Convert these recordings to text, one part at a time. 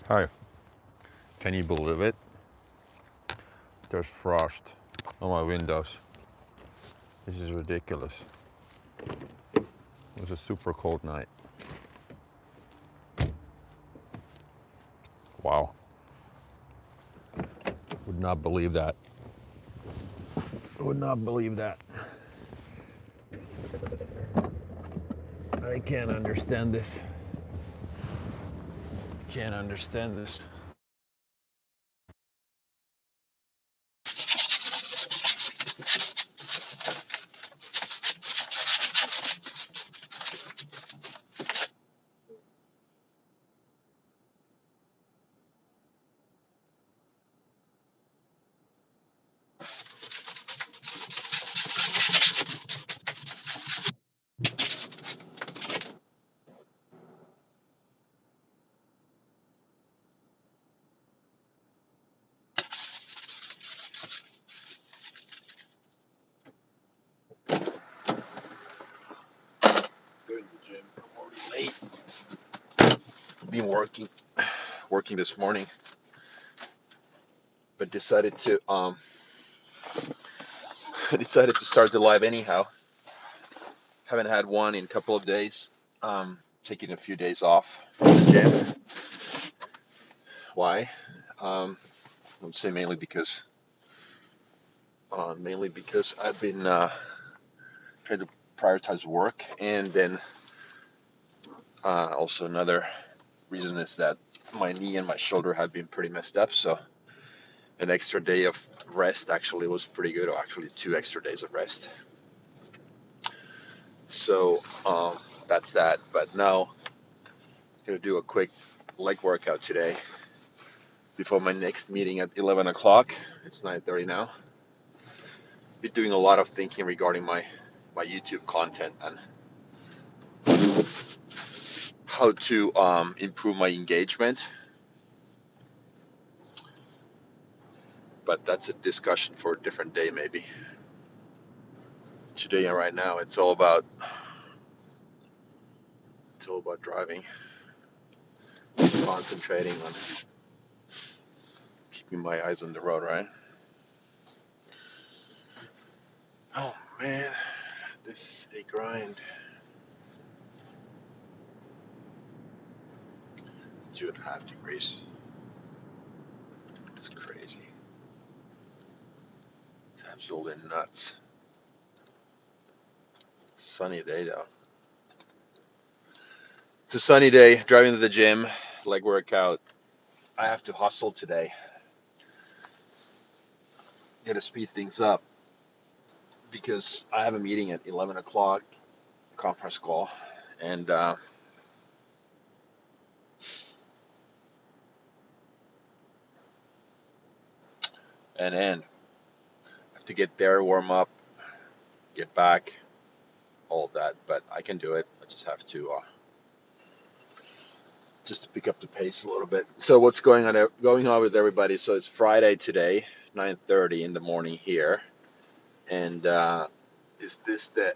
Hi, can you believe it? There's frost on my windows. This is ridiculous. It was a super cold night. Wow. Would not believe that. Would not believe that. I can't understand this. Can't understand this. Going to the gym. I'm already late. Been working this morning, but decided to decided to start the live anyhow. Haven't had one in a couple of days. Taking a few days off from the gym. Why? I would say mainly because I've been trying to prioritize work, and then also another reason is that my knee and my shoulder have been pretty messed up. So an extra day of rest actually was pretty good, or actually 2 extra days of rest. So that's that. But now I'm gonna do a quick leg workout today before my next meeting at 11 o'clock. It's 9:30 now. Been doing a lot of thinking regarding my YouTube content and how to improve my engagement. But that's a discussion for a different day, maybe. Today and right now, it's all about driving, concentrating on keeping my eyes on the road, right? Oh man, this is a grind. It's 2.5 degrees. It's crazy. It's absolutely nuts. It's a sunny day though. It's a sunny day, driving to the gym, leg workout. I have to hustle today. Got to speed things up because I have a meeting at 11 o'clock, conference call, and then I have to get there, warm up, get back, all of that. But I can do it. I just have to pick up the pace a little bit. So what's going on with everybody? So it's Friday today, 9:30 in the morning here, and is this the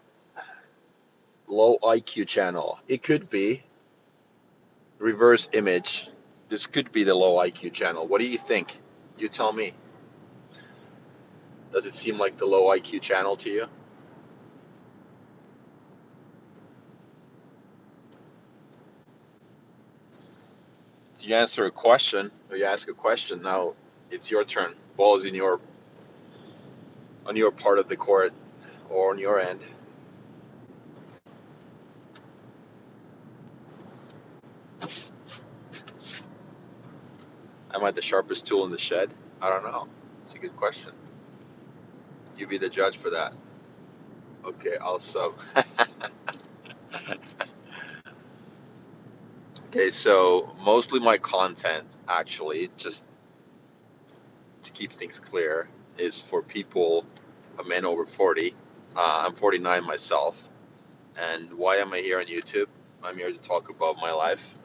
low IQ channel? It could be reverse image. This could be the low IQ channel. What do you think? You tell me. Does it seem like the low IQ channel to you? You answer a question or you ask a question. Now it's your turn. Ball is on your part of the court or on your end. Am I the sharpest tool in the shed? I don't know. It's a good question. You be the judge for that. Okay, also. Okay, so mostly my content, actually, just to keep things clear, is for people, men over 40. I'm 49 myself. And why am I here on YouTube? I'm here to talk about my life.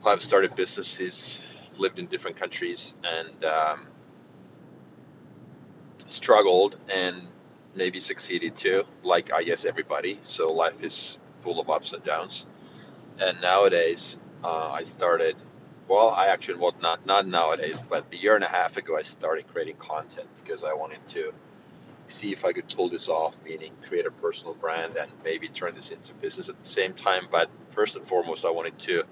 I've started businesses, lived in different countries, and struggled and maybe succeeded too, like I guess everybody. So life is full of ups and downs. And nowadays, I started Well, I actually, well, not nowadays, but a year and a half ago, I started creating content because I wanted to see if I could pull this off, meaning create a personal brand and maybe turn this into business at the same time. But first and foremost, I wanted to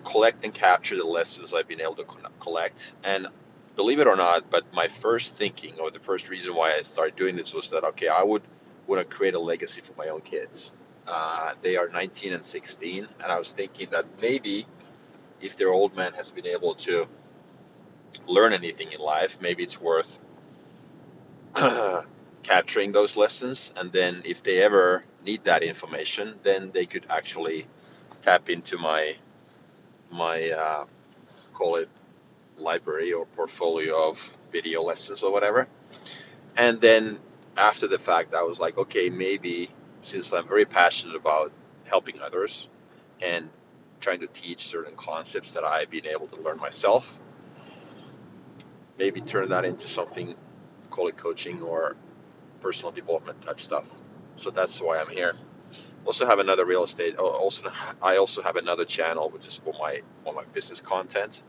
collect and capture the lessons I've been able to collect. And believe it or not, but my first thinking, or the first reason why I started doing this, was that okay, I would want to create a legacy for my own kids. They are 19 and 16, and I was thinking that maybe if their old man has been able to learn anything in life, maybe it's worth capturing those lessons. And then if they ever need that information, then they could actually tap into my call it library or portfolio of video lessons or whatever. And then after the fact, I was like, okay, maybe since I'm very passionate about helping others and trying to teach certain concepts that I've been able to learn myself, maybe turn that into something, call it coaching or personal development type stuff. So that's why I'm here. Also have another real estate. I also have another channel which is for my business content,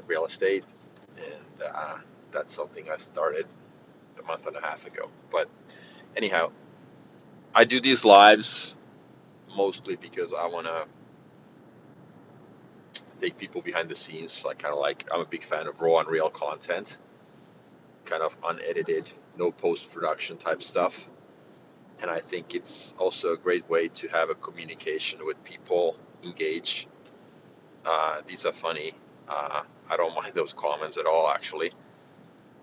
real estate, and that's something I started a month and a half ago. But anyhow, I do these lives mostly because I want to take people behind the scenes. Like kind of like I'm a big fan of raw and real content, kind of unedited, no post production type stuff. And I think it's also a great way to have a communication with people, engage. These are funny. I don't mind those comments at all, actually.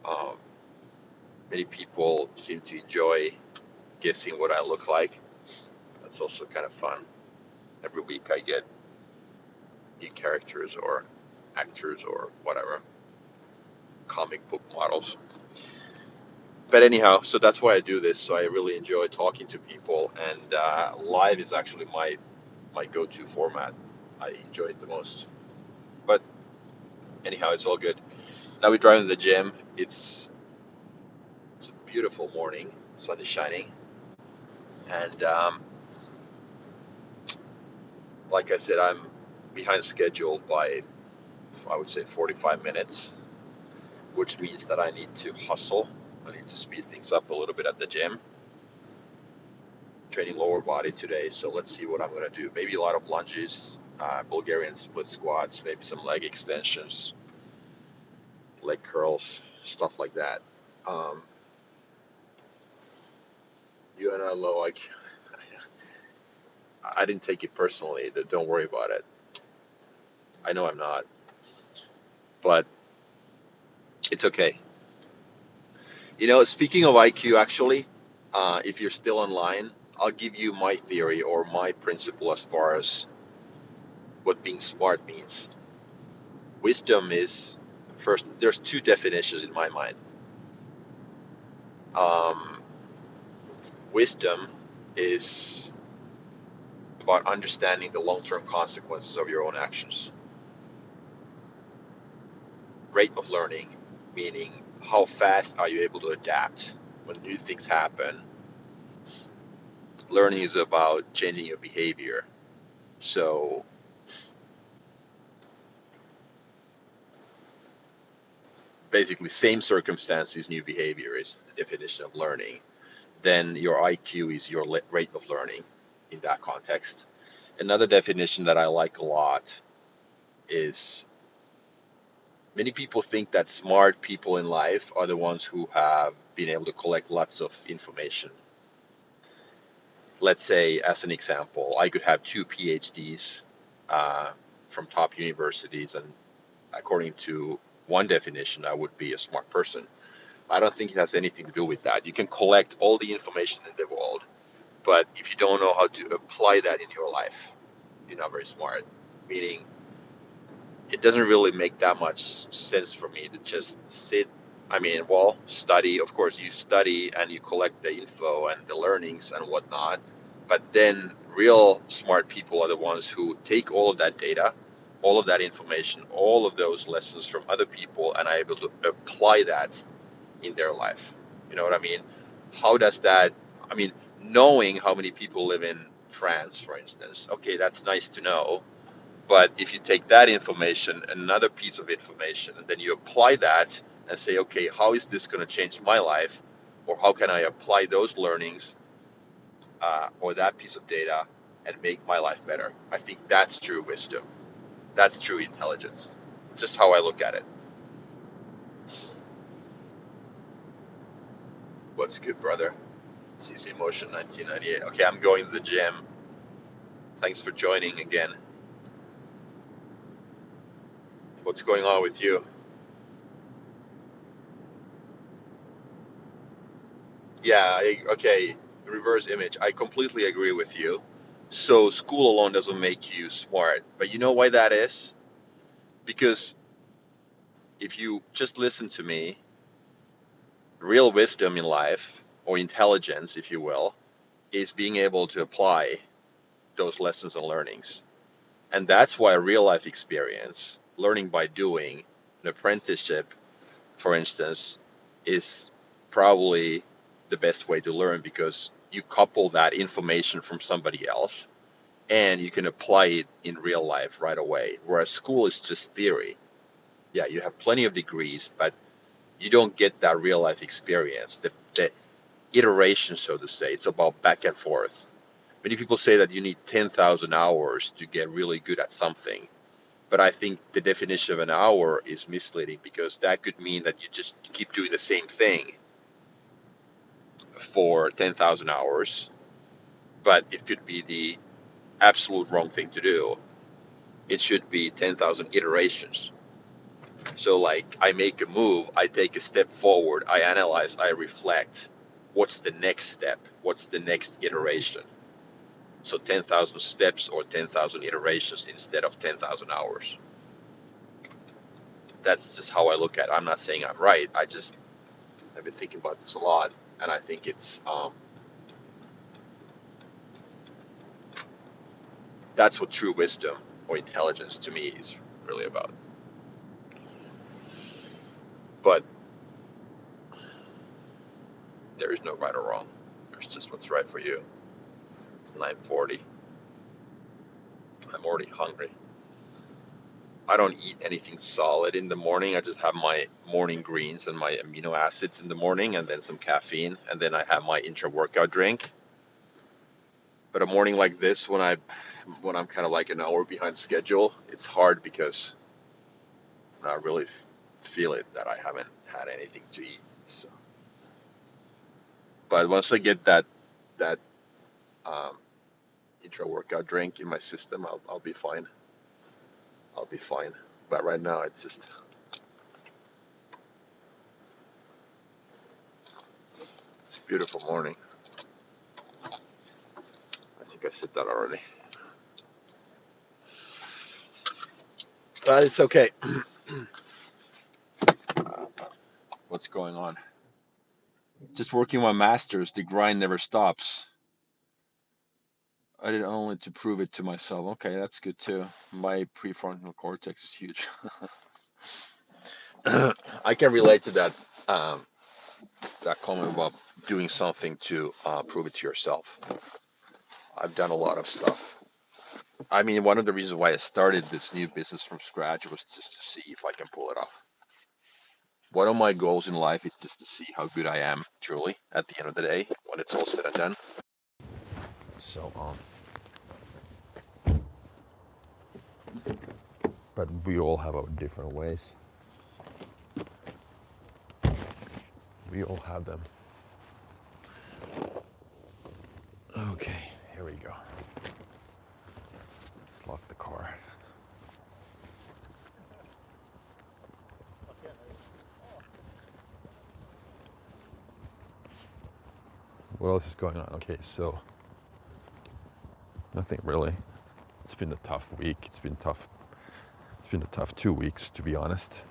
Um, Many people seem to enjoy guessing what I look like. That's also kind of fun. Every week I get new characters or actors or whatever, comic book models. But anyhow, so that's why I do this. So I really enjoy talking to people, and live is actually my go-to format. I enjoy it the most. But anyhow, it's all good. Now we're driving to the gym. It's a beautiful morning. Sun is shining, and like I said, I'm behind schedule by, I would say, 45 minutes, which means that I need to hustle. I need to speed things up a little bit at the gym. Training lower body today, so let's see what I'm going to do. Maybe a lot of lunges, Bulgarian split squats, maybe some leg extensions, leg curls, stuff like that. Um, you and I, low, like, I didn't take it personally. Don't worry about it. I know I'm not, but it's okay. Speaking of IQ, actually, if you're still online, I'll give you my theory or my principle as far as what being smart means. Wisdom is first, there's two definitions in my mind. Um, Wisdom is about understanding the long term consequences of your own actions. Rate of learning, meaning how fast are you able to adapt when new things happen. Learning is about changing your behavior. So basically, same circumstances, new behavior is the definition of learning. Then your IQ is your rate of learning in that context. Another definition that I like a lot is many people think that smart people in life are the ones who have been able to collect lots of information. Let's say, as an example, I could have two PhDs from top universities, and according to one definition, I would be a smart person. I don't think it has anything to do with that. You can collect all the information in the world, but if you don't know how to apply that in your life, you're not very smart. Meaning, it doesn't really make that much sense for me to just sit. I mean, well, study, of course, you study and you collect the info and the learnings and whatnot. But then real smart people are the ones who take all of that data, all of that information, all of those lessons from other people and are able to apply that in their life. You know what I mean? How does that, I mean, knowing how many people live in France, for instance, okay, that's nice to know, But if you take that information, another piece of information, and then you apply that and say, okay, how is this going to change my life? Or how can I apply those learnings or that piece of data and make my life better? I think that's true wisdom. That's true intelligence. Just how I look at it. What's good, brother? CC Motion 1998. Okay, I'm going to the gym. Thanks for joining again. What's going on with you? Yeah, okay, reverse image. I completely agree with you. So school alone doesn't make you smart. But you know why that is? Because if you just listen to me, real wisdom in life, or intelligence, if you will, is being able to apply those lessons and learnings. And that's why real life experience, learning by doing, an apprenticeship, for instance, is probably the best way to learn, because you couple that information from somebody else and you can apply it in real life right away. Whereas school is just theory. Yeah, you have plenty of degrees, but you don't get that real life experience, the iteration, so to say. It's about back and forth. Many people say that you need 10,000 hours to get really good at something. But I think the definition of an hour is misleading, because that could mean that you just keep doing the same thing for 10,000 hours, but it could be the absolute wrong thing to do. It should be 10,000 iterations. So, like, I make a move, I take a step forward, I analyze, I reflect. What's the next step? What's the next iteration? So 10,000 steps or 10,000 iterations instead of 10,000 hours. That's just how I look at it. I'm not saying I'm right. I've been thinking about this a lot, and I think that's what true wisdom or intelligence to me is really about. But there is no right or wrong. There's just what's right for you. It's 9:40. I'm already hungry. I don't eat anything solid in the morning. I just have my morning greens and my amino acids in the morning, and then some caffeine, and then I have my intra-workout drink. But a morning like this, when I'm kind of like an hour behind schedule, it's hard because I really feel it that I haven't had anything to eat. So, but once I get that um, intra-workout drink in my system, I'll be fine. I'll be fine. But right now, it's a beautiful morning. I think I said that already. But it's okay. What's going on? Just working my masters. The grind never stops. I did only to prove it to myself. Okay, that's good too. My prefrontal cortex is huge. I can relate to that comment about doing something to prove it to yourself. I've done a lot of stuff. I mean, one of the reasons why I started this new business from scratch was just to see if I can pull it off. One of my goals in life is just to see how good I am truly at the end of the day when it's all said and done. So, but we all have our different ways. We all have them. Okay, here we go. Let's lock the car. What else is going on? Okay, so nothing really. It's been a tough week. It's been a tough 2 weeks, to be honest.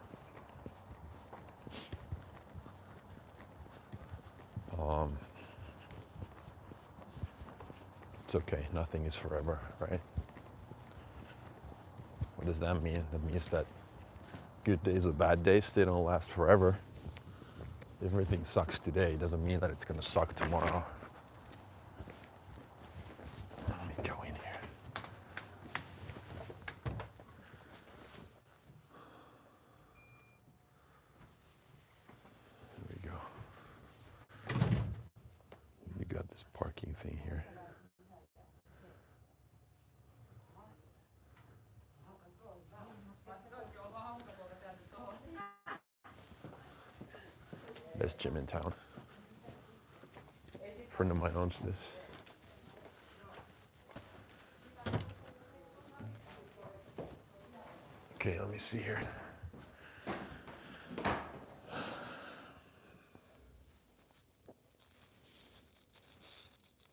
It's okay. Nothing is forever, right? What does that mean? That means that good days or bad days, they don't last forever. If everything sucks today, doesn't mean that it's gonna suck tomorrow. Let me go in here. thing here. Best gym in town. A friend of mine owns this. Okay, let me see here.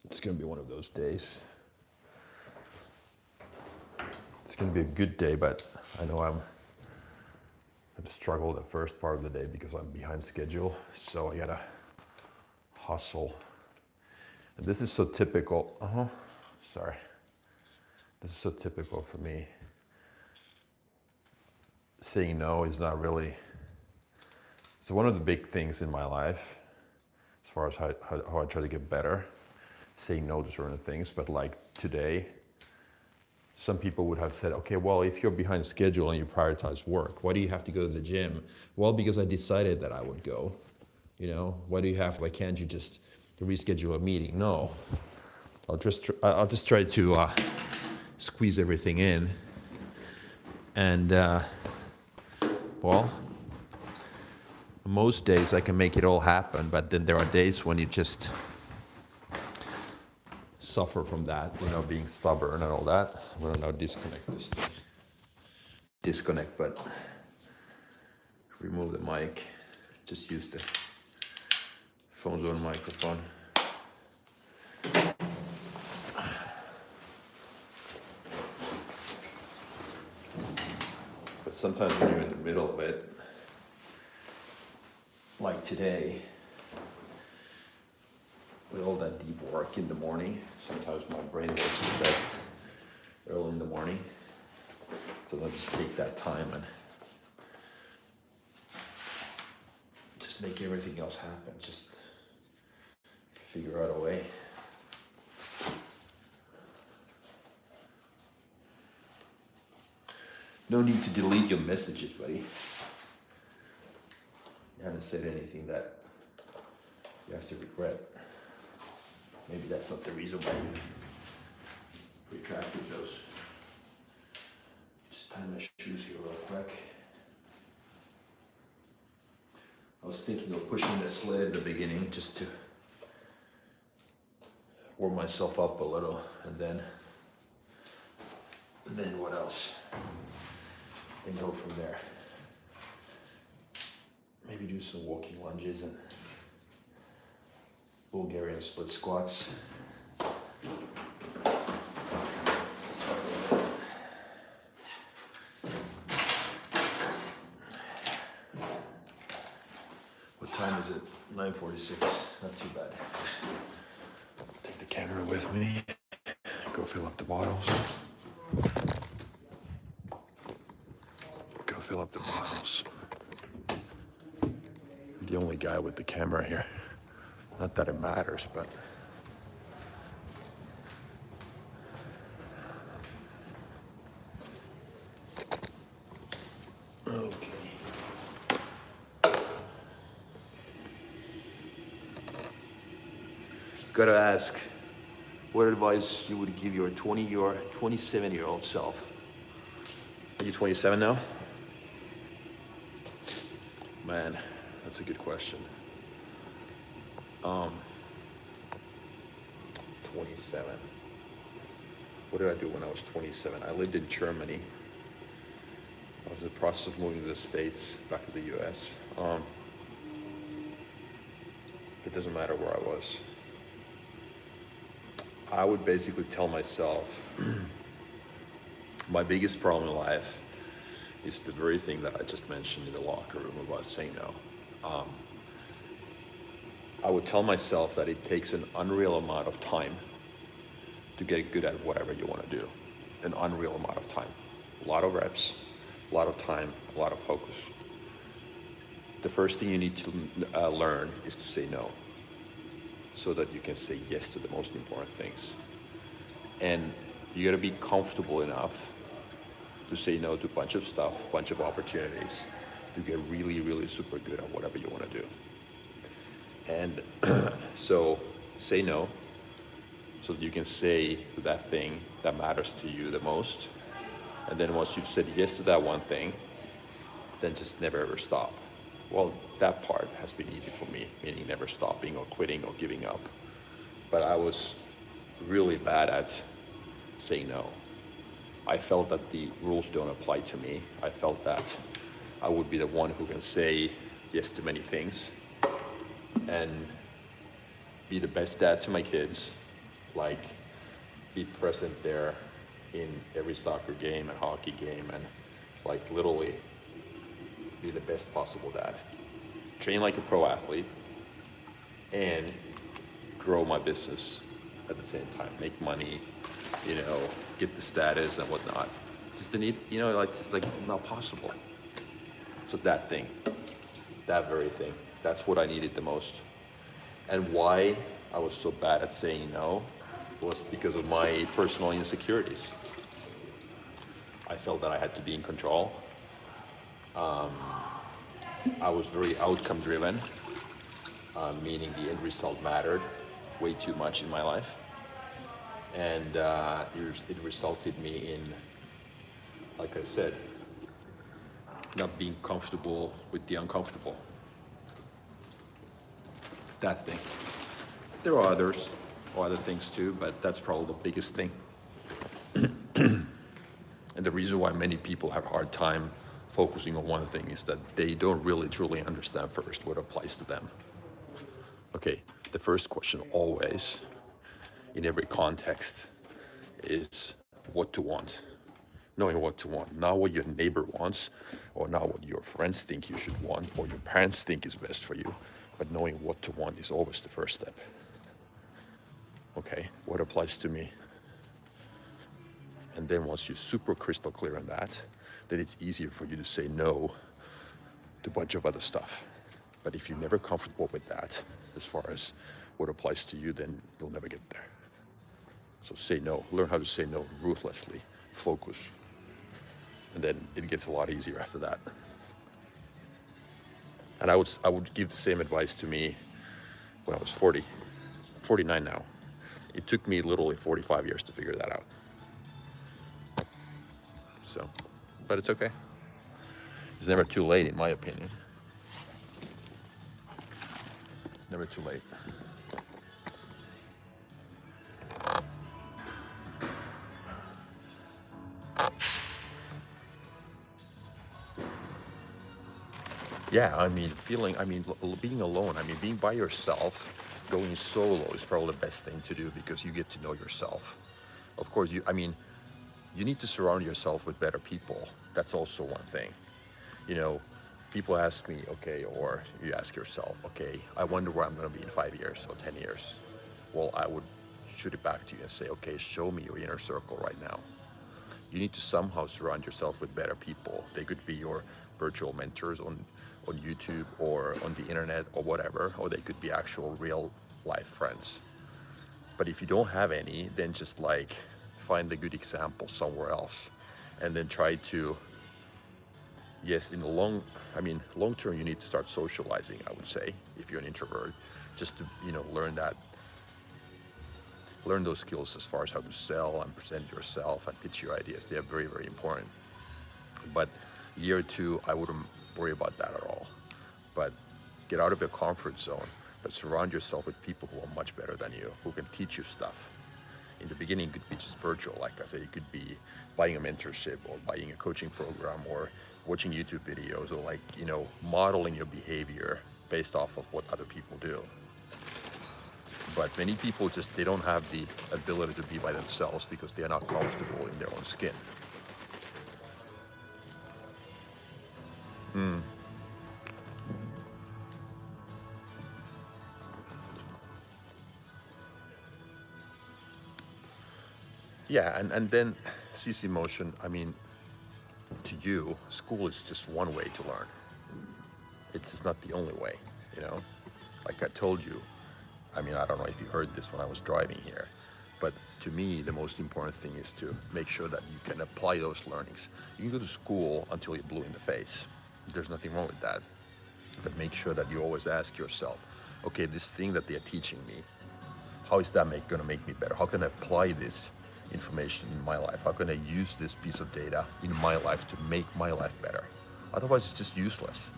It's gonna be one of those days. It's gonna be a good day, but I know I'm gonna struggle the first part of the day because I'm behind schedule. So I gotta hustle. And this is so typical. Sorry. This is so typical for me. Saying no is not really. It's one of the big things in my life, as far as how I try to get better. Saying no to certain things, but like today, some people would have said, okay, well, if you're behind schedule and you prioritize work, why do you have to go to the gym? Well, because I decided that I would go. You know, why can't you just reschedule a meeting? No, I'll just try to squeeze everything in. And well, most days I can make it all happen, but then there are days when you just suffer from that, you know, being stubborn and all that. I'm gonna now disconnect this thing. Disconnect, but remove the mic. Just use the phone's own microphone. But sometimes when you're in the middle of it, like today, with all that deep work in the morning, sometimes my brain works the best early in the morning. So I'll just take that time and just make everything else happen. Just figure out a way. No need to delete your messages, buddy. You haven't said anything that you have to regret. Maybe that's not the reason why you retracted those. Just tie my shoes here real quick. I was thinking of pushing the sled at the beginning just to warm myself up a little, and then what else? And go from there. Maybe do some walking lunges and Bulgarian split squats. What time is it? 9:46. Not too bad. Take the camera with me. Go fill up the bottles. Go fill up the bottles. I'm the only guy with the camera here. Not that it matters, but okay. Gotta ask, what advice you would give your 27-year-old self? Are you 27 now? Man, that's a good question. 27. What did I do when I was 27? I lived in Germany. I was in the process of moving to the States, back to the US. It doesn't matter where I was. I would basically tell myself, my biggest problem in life is the very thing that I just mentioned in the locker room about saying no. I would tell myself that it takes an unreal amount of time to get good at whatever you want to do. An unreal amount of time. A lot of reps, a lot of time, a lot of focus. The first thing you need to learn is to say no, so that you can say yes to the most important things. And you gotta be comfortable enough to say no to a bunch of stuff, a bunch of opportunities, to get really, really super good at whatever you want to do. And so say no, so that you can say that thing that matters to you the most. And then once you've said yes to that one thing, then just never ever stop. Well, that part has been easy for me, meaning never stopping or quitting or giving up. But I was really bad at saying no. I felt that the rules don't apply to me. I felt that I would be the one who can say yes to many things and be the best dad to my kids, like be present there in every soccer game and hockey game, and like literally be the best possible dad. Train like a pro athlete and grow my business at the same time, make money, get the status and whatnot. It's just the need, like it's just like not possible. So that thing, that very thing, that's what I needed the most. And why I was so bad at saying no was because of my personal insecurities. I felt that I had to be in control. I was very outcome driven, meaning the end result mattered way too much in my life. And it resulted me in, like I said, not being comfortable with the uncomfortable. That thing. There are other things too, but that's probably the biggest thing. And the reason why many people have a hard time focusing on one thing is that they don't really truly understand first what applies to them. Okay, the first question always, in every context, is what to want. Knowing what to want, not what your neighbor wants, or not what your friends think you should want, or your parents think is best for you, but knowing what to want is always the first step. Okay, what applies to me? And then once you're super crystal clear on that, then it's easier for you to say no to a bunch of other stuff. But if you're never comfortable with that, as far as what applies to you, then you'll never get there. So say no, learn how to say no ruthlessly, focus. And then it gets a lot easier after that. And I would give the same advice to me when I was 40, 49 now. It took me literally 45 years to figure that out. So, but it's okay. It's never too late, in my opinion. Never too late. Yeah, being alone, being by yourself, going solo is probably the best thing to do because you get to know yourself. Of course, you need to surround yourself with better people. That's also one thing. People ask me, okay, or you ask yourself, okay, I wonder where I'm going to be in 5 years or 10 years. Well, I would shoot it back to you and say, okay, show me your inner circle right now. You need to somehow surround yourself with better people. They could be your virtual mentors on YouTube or on the internet or whatever, or they could be actual real life friends. But if you don't have any, then just like find a good example somewhere else and then try to, yes, in the long term, you need to start socializing, I would say, if you're an introvert, just to, learn those skills as far as how to sell and present yourself and pitch your ideas. They are very, very important. But year two, I wouldn't worry about that at all. But get out of your comfort zone, but surround yourself with people who are much better than you, who can teach you stuff. In the beginning, it could be just virtual. Like I said, it could be buying a mentorship or buying a coaching program or watching YouTube videos or modeling your behavior based off of what other people do. But many people they don't have the ability to be by themselves because they are not comfortable in their own skin. Yeah, and then CC Motion, to you, school is just one way to learn. It's just not the only way, Like I told you, I don't know if you heard this when I was driving here, but to me, the most important thing is to make sure that you can apply those learnings. You can go to school until you're blue in the face. There's nothing wrong with that. But make sure that you always ask yourself, okay, this thing that they're teaching me, How is that going to make me better? How can I apply this information in my life? How can I use this piece of data in my life to make my life better? Otherwise, it's just useless.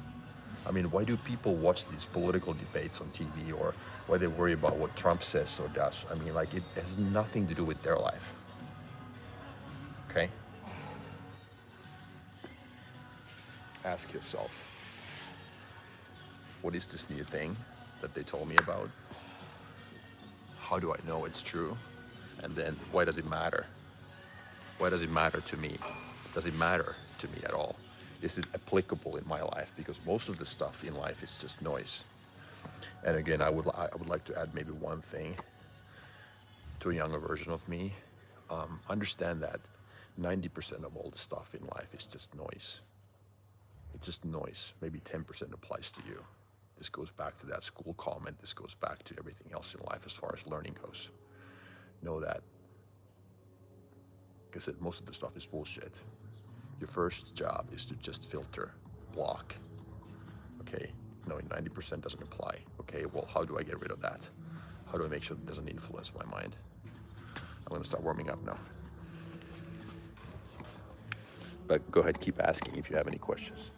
I mean, why do people watch these political debates on TV, or why they worry about what Trump says or does? I mean, like, it has nothing to do with their life. Okay? Ask yourself, what is this new thing that they told me about? How do I know it's true? And then, why does it matter? Why does it matter to me? Does it matter to me at all? Is it applicable in my life? Because most of the stuff in life is just noise. And again, I would like to add maybe one thing to a younger version of me. Understand that 90% of all the stuff in life is just noise. It's just noise. Maybe 10% applies to you. This goes back to that school comment. This goes back to everything else in life as far as learning goes. Know that, like I said, most of the stuff is bullshit. Your first job is to just filter, block. Okay, knowing 90% doesn't apply. Okay, well, how do I get rid of that? How do I make sure it doesn't influence my mind? I'm gonna start warming up now. But go ahead, keep asking if you have any questions.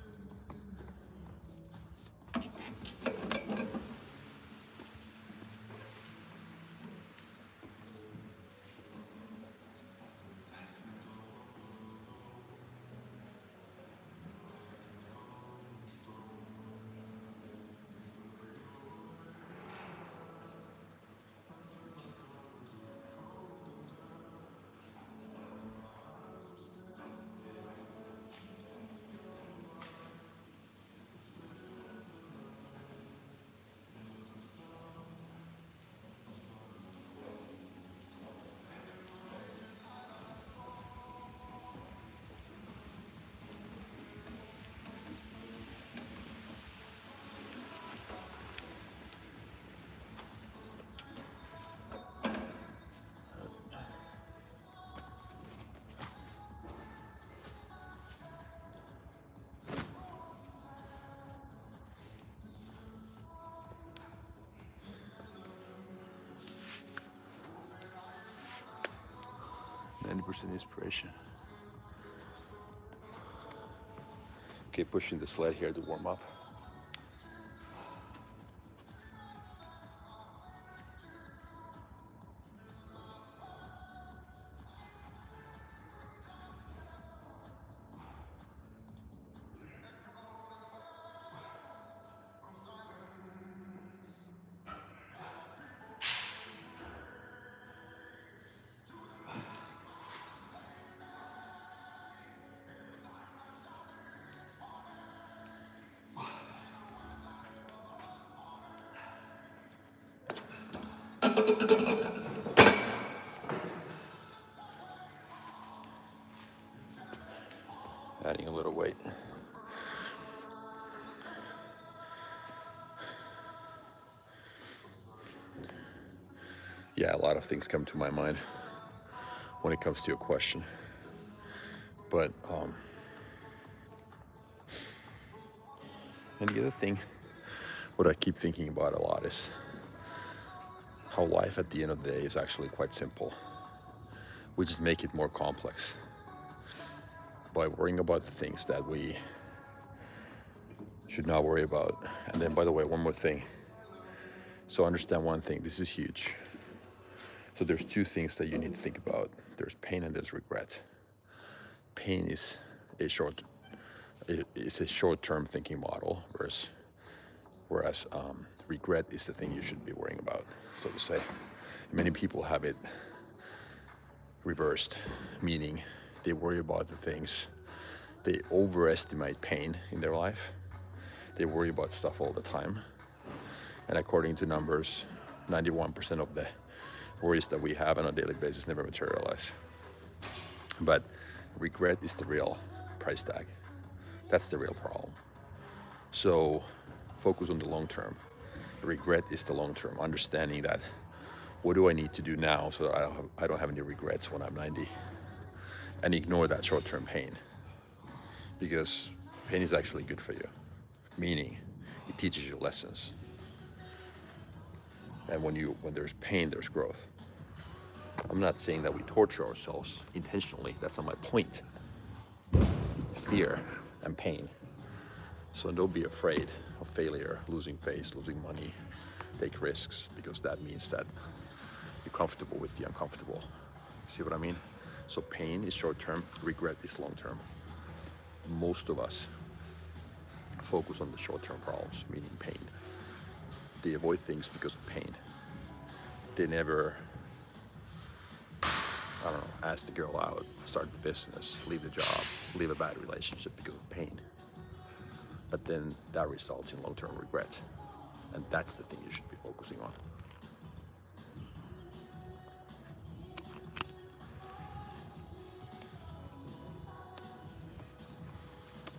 Inspiration. Okay, pushing the sled here to warm up. Adding a little weight. Yeah, a lot of things come to my mind when it comes to your question. But, and the other thing, what I keep thinking about a lot is how life at the end of the day is actually quite simple. We just make it more complex by worrying about the things that we should not worry about. And then, by the way, one more thing. So understand one thing, this is huge. So there's two things that you need to think about. There's pain and there's regret. Pain is a short-term thinking model, whereas regret is the thing you should be worrying about, so to say. Many people have it reversed, meaning they worry about the things, they overestimate pain in their life, they worry about stuff all the time, and according to numbers, 91% of the worries that we have on a daily basis never materialize. But regret is the real price tag. That's the real problem. So focus on the long term. Regret is the long term, understanding that what do I need to do now so that I don't have any regrets when I'm 90, and ignore that short-term pain, because pain is actually good for you, meaning it teaches you lessons. And when there's pain, there's growth. I'm not saying that we torture ourselves intentionally. That's not my point. Fear and pain. So don't be afraid of failure, losing face, losing money. Take risks, because that means that you're comfortable with the uncomfortable. See what I mean? So pain is short term, regret is long term. Most of us focus on the short term problems, meaning pain. They avoid things because of pain. They never, I don't know, ask the girl out, start the business, leave the job, leave a bad relationship because of pain. But then that results in long term regret. And that's the thing you should be focusing on.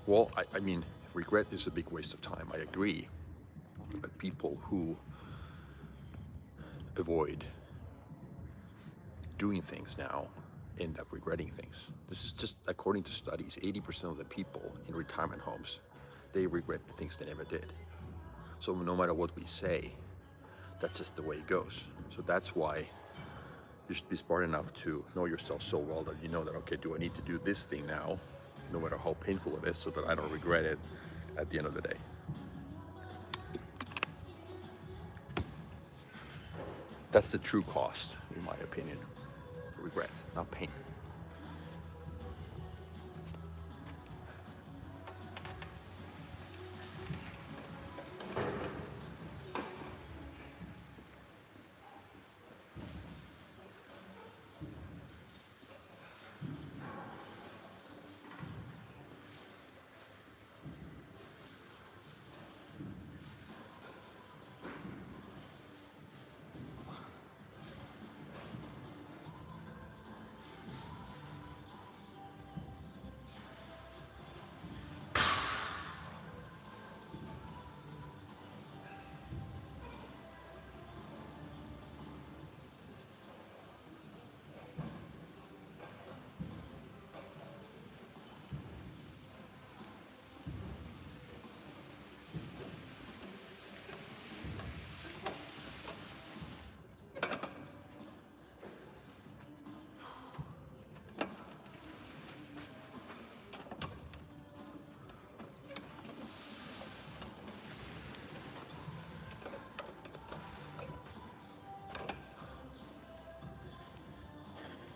Well, I mean, regret is a big waste of time. I agree. But people who avoid doing things now end up regretting things. This is just according to studies. 80% of the people in retirement homes, they regret the things they never did. So no matter what we say, that's just the way it goes. So that's why you should be smart enough to know yourself so well that you know that, okay, do I need to do this thing now, no matter how painful it is, so that I don't regret it at the end of the day. That's the true cost, in my opinion. Regret, not pain.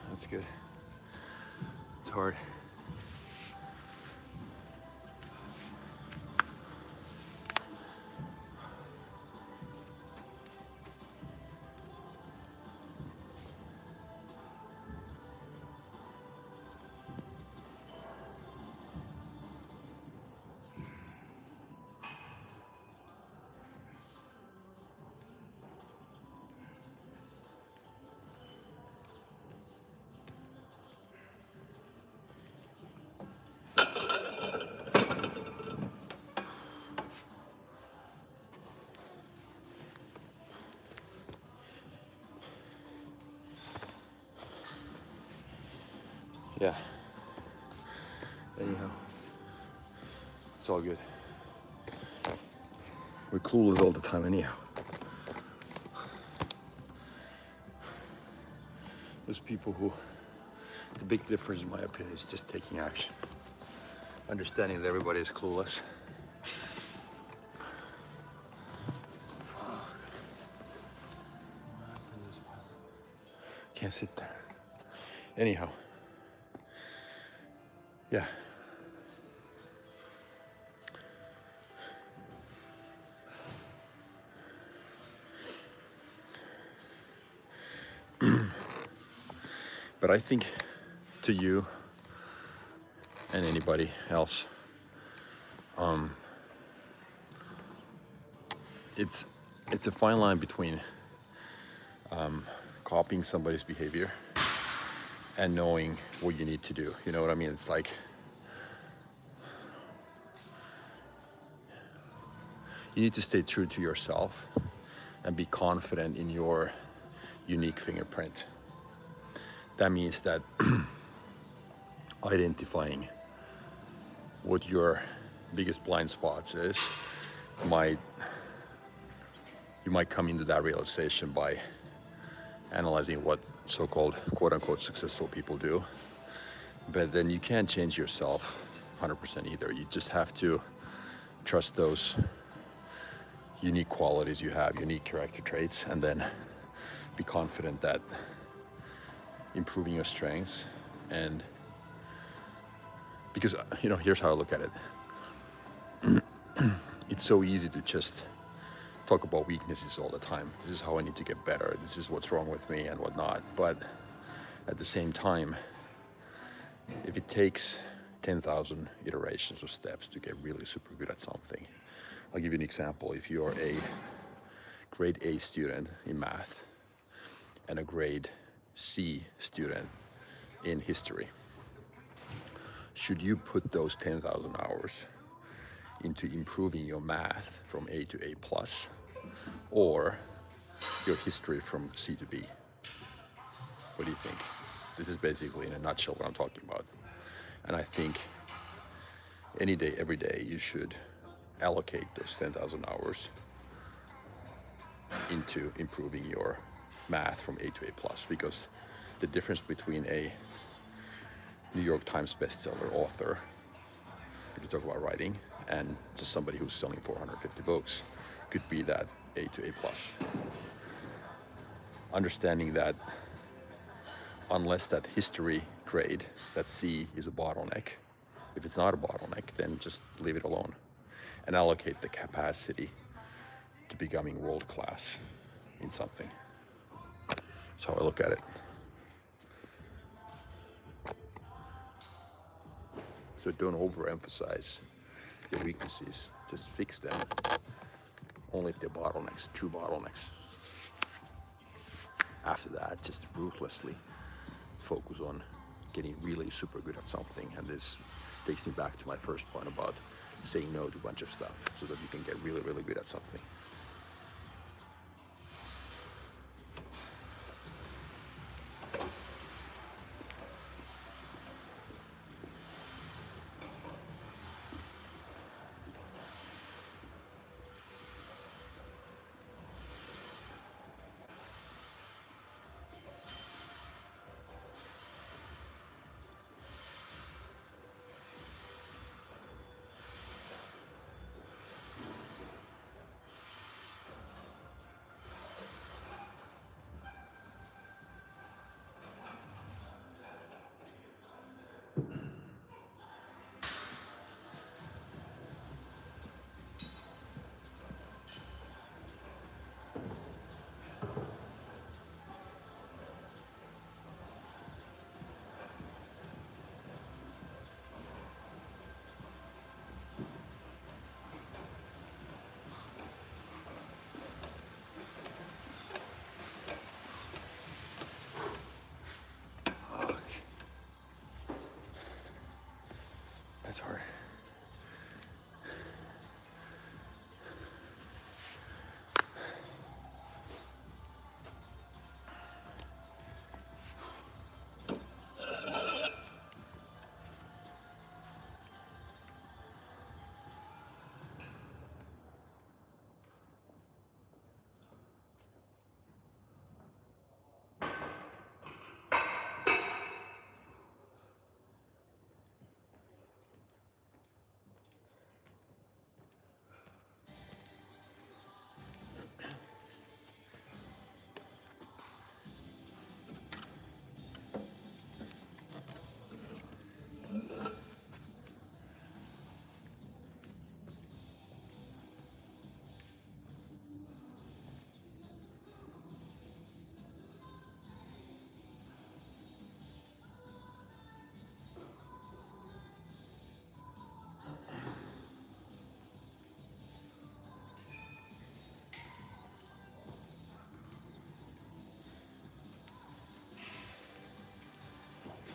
That's good. It's hard. Yeah. Anyhow, it's all good. We're clueless all the time anyhow. There's people who, the big difference in my opinion is just taking action. Understanding that everybody is clueless. Can't sit there. Anyhow. Yeah. But I think to you and anybody else, it's a fine line between copying somebody's behavior and knowing what you need to do. You know what I mean? It's like you need to stay true to yourself and be confident in your unique fingerprint. That means that identifying what your biggest blind spots is might, you might come into that realization by analyzing what so-called quote-unquote successful people do, but then you can't change yourself 100% either. You just have to trust those unique qualities you have, unique character traits, and then be confident that improving your strengths. And because, you know, here's how I look at it. It's so easy to just talk about weaknesses all the time. This is how I need to get better. This is what's wrong with me and whatnot. But at the same time, if it takes 10,000 iterations or steps to get really super good at something, I'll give you an example. If you're a grade A student in math and a grade C student in history, should you put those 10,000 hours into improving your math from A to A plus, or your history from C to B? What do you think? This is basically in a nutshell what I'm talking about. And I think any day, every day, you should allocate those 10,000 hours into improving your math from A to A plus, because the difference between a New York Times bestseller author, if you talk about writing, and just somebody who's selling 450 books could be that A to A plus. Understanding that unless that history grade, that C, is a bottleneck, if it's not a bottleneck, then just leave it alone and allocate the capacity to becoming world class in something. That's how I look at it. So don't overemphasize your weaknesses, just fix them only if they're bottlenecks, true bottlenecks. After that, just ruthlessly focus on getting really super good at something. And this takes me back to my first point about saying no to a bunch of stuff so that you can get really, really good at something. That's hard.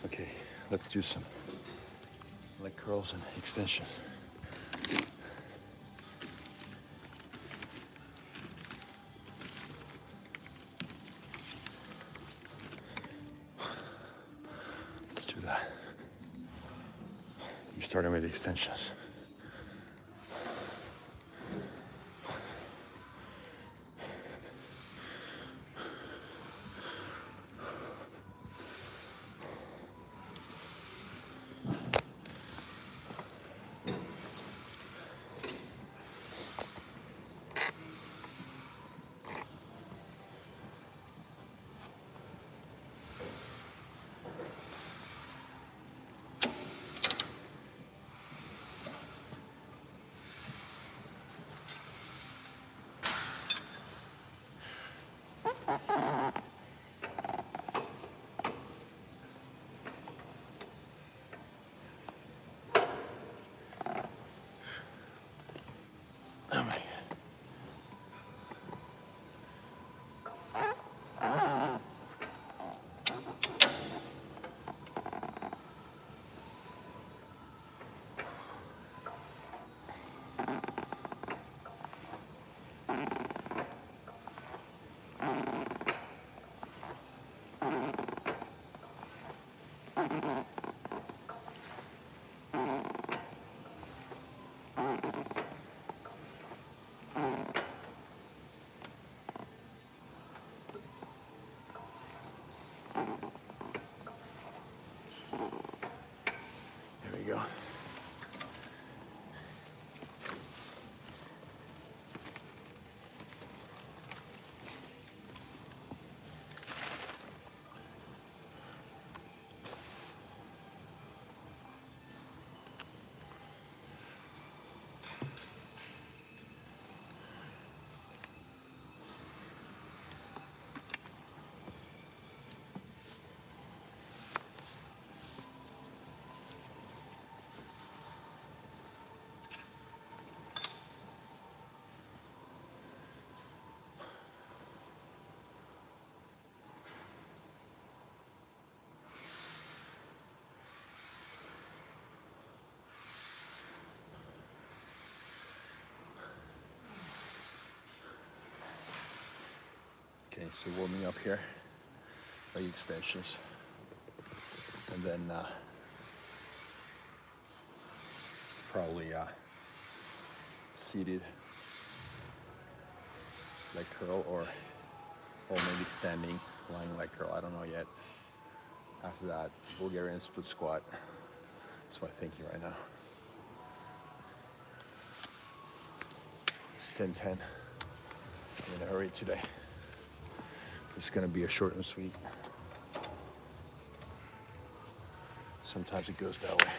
Okay, let's do some leg curls and extensions. Let's do that. We started with the extensions. So warming up here, leg extensions, and then probably seated leg curl or maybe standing lying leg curl. I don't know yet. After that, Bulgarian split squat. That's my thinking right now. It's 10:10. I'm in a hurry today. It's gonna be a short and sweet. Sometimes it goes that way.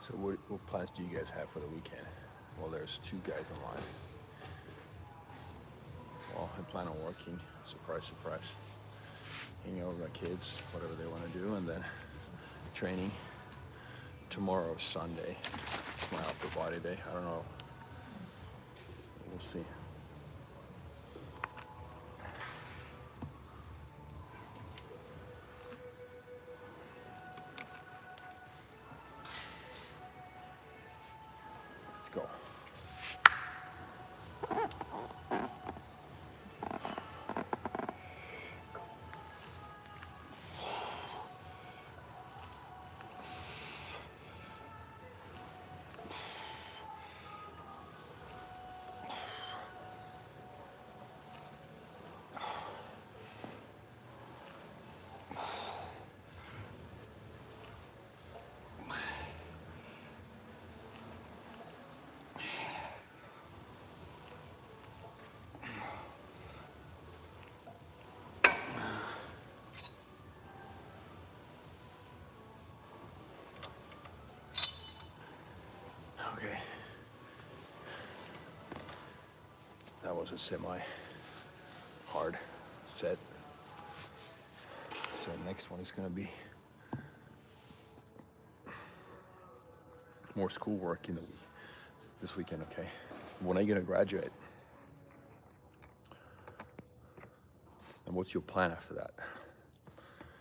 So what plans do you guys have for the weekend? Well, there's 2 guys online. Well, I plan on working, surprise, surprise. Hanging out with my kids, whatever they want to do, and then training. Tomorrow is Sunday. It's my upper body day. I don't know. We'll see. Let's go. Okay. That was a semi-hard set. So next one is gonna be more schoolwork in the week. This weekend, okay? When are you gonna graduate? And what's your plan after that?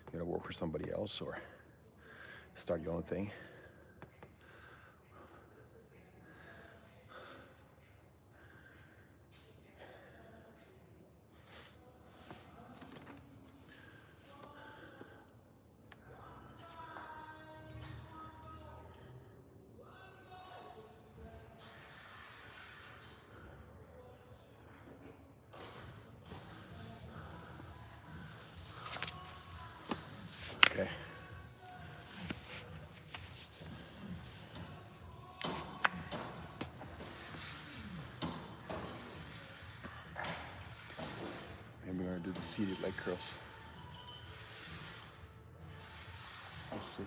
You gonna work for somebody else or start your own thing? Okay. And we're gonna do the seated leg curls. We'll see.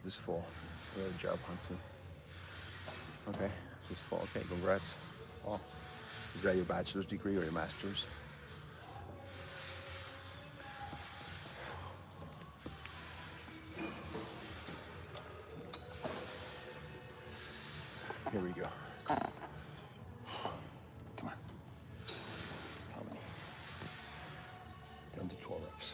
This fall, we have a job hunting. Okay, this fall. Okay, congrats. Well, is that your bachelor's degree or your master's? Here we go. Come on. How many? Down to 12 reps.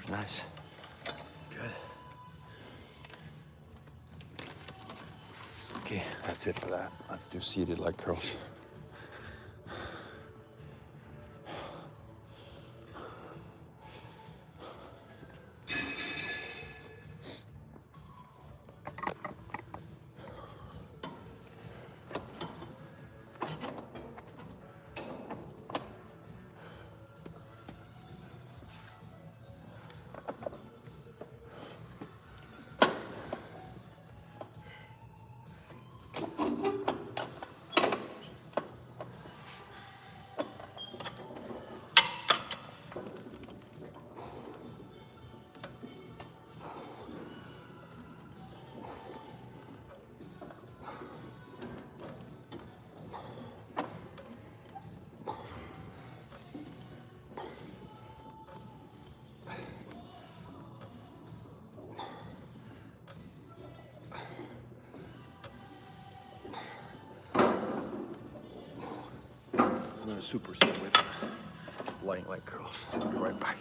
Nice. Good. Okay, that's it for that. Let's do seated leg curls. I'm gonna superset with lying leg curls. I'll be right back.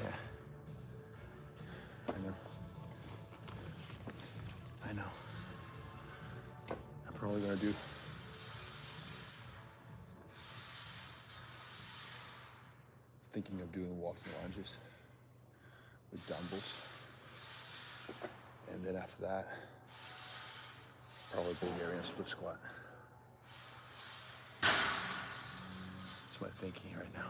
Yeah. I know. I'm probably gonna do thinking of doing walking lunges with dumbbells. And then after that, probably Bulgarian split squat. That's my thinking right now.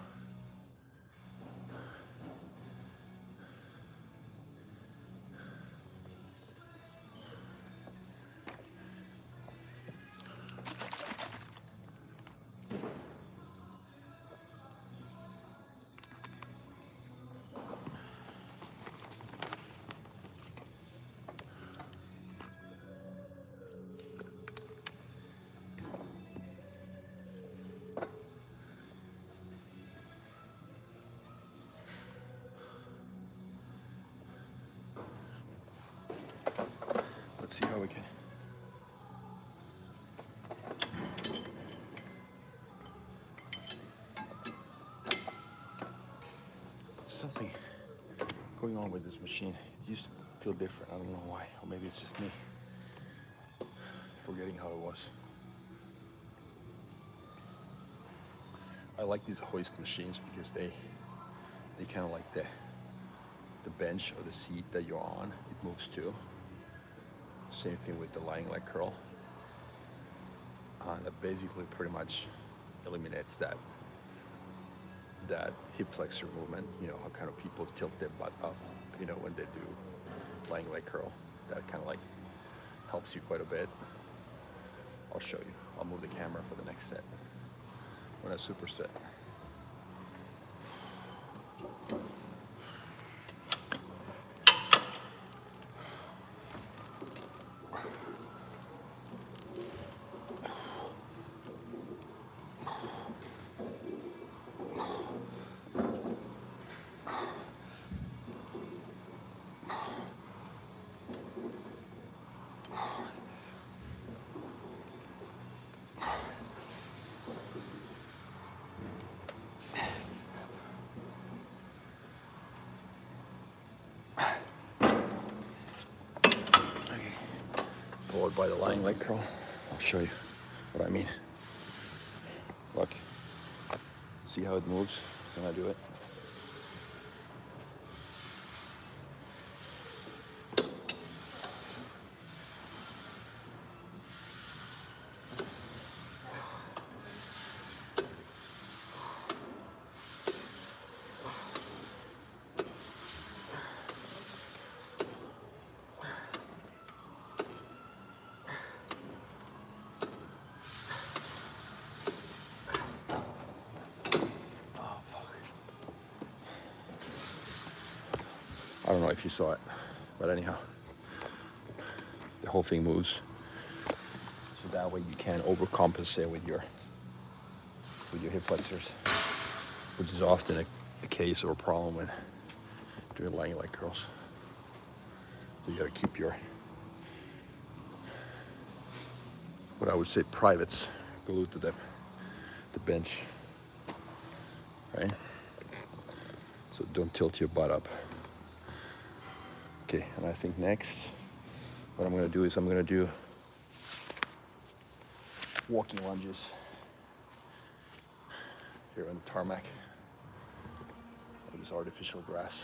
Let's see how we can. Something going on with this machine. It used to feel different. I don't know why. Or maybe it's just me forgetting how it was. I like these hoist machines because they kind of like the bench or the seat that you're on. It moves too. Same thing with the lying leg curl. That basically pretty much eliminates that hip flexor movement. You know how kind of people tilt their butt up, you know, when they do lying leg curl. That kind of like helps you quite a bit. I'll show you. I'll move the camera for the next set when I superset. Followed by the lying leg curl. I'll show you what I mean. Look, see how it moves when I do it? if you saw it, but anyhow, the whole thing moves. So that way you can overcompensate with your hip flexors, which is often a case or a problem when doing lying leg curls. So you gotta keep your, what I would say, privates glued to the bench, right? So don't tilt your butt up. Okay, and I think next, what I'm gonna do is I'm gonna do walking lunges here on the tarmac of this artificial grass.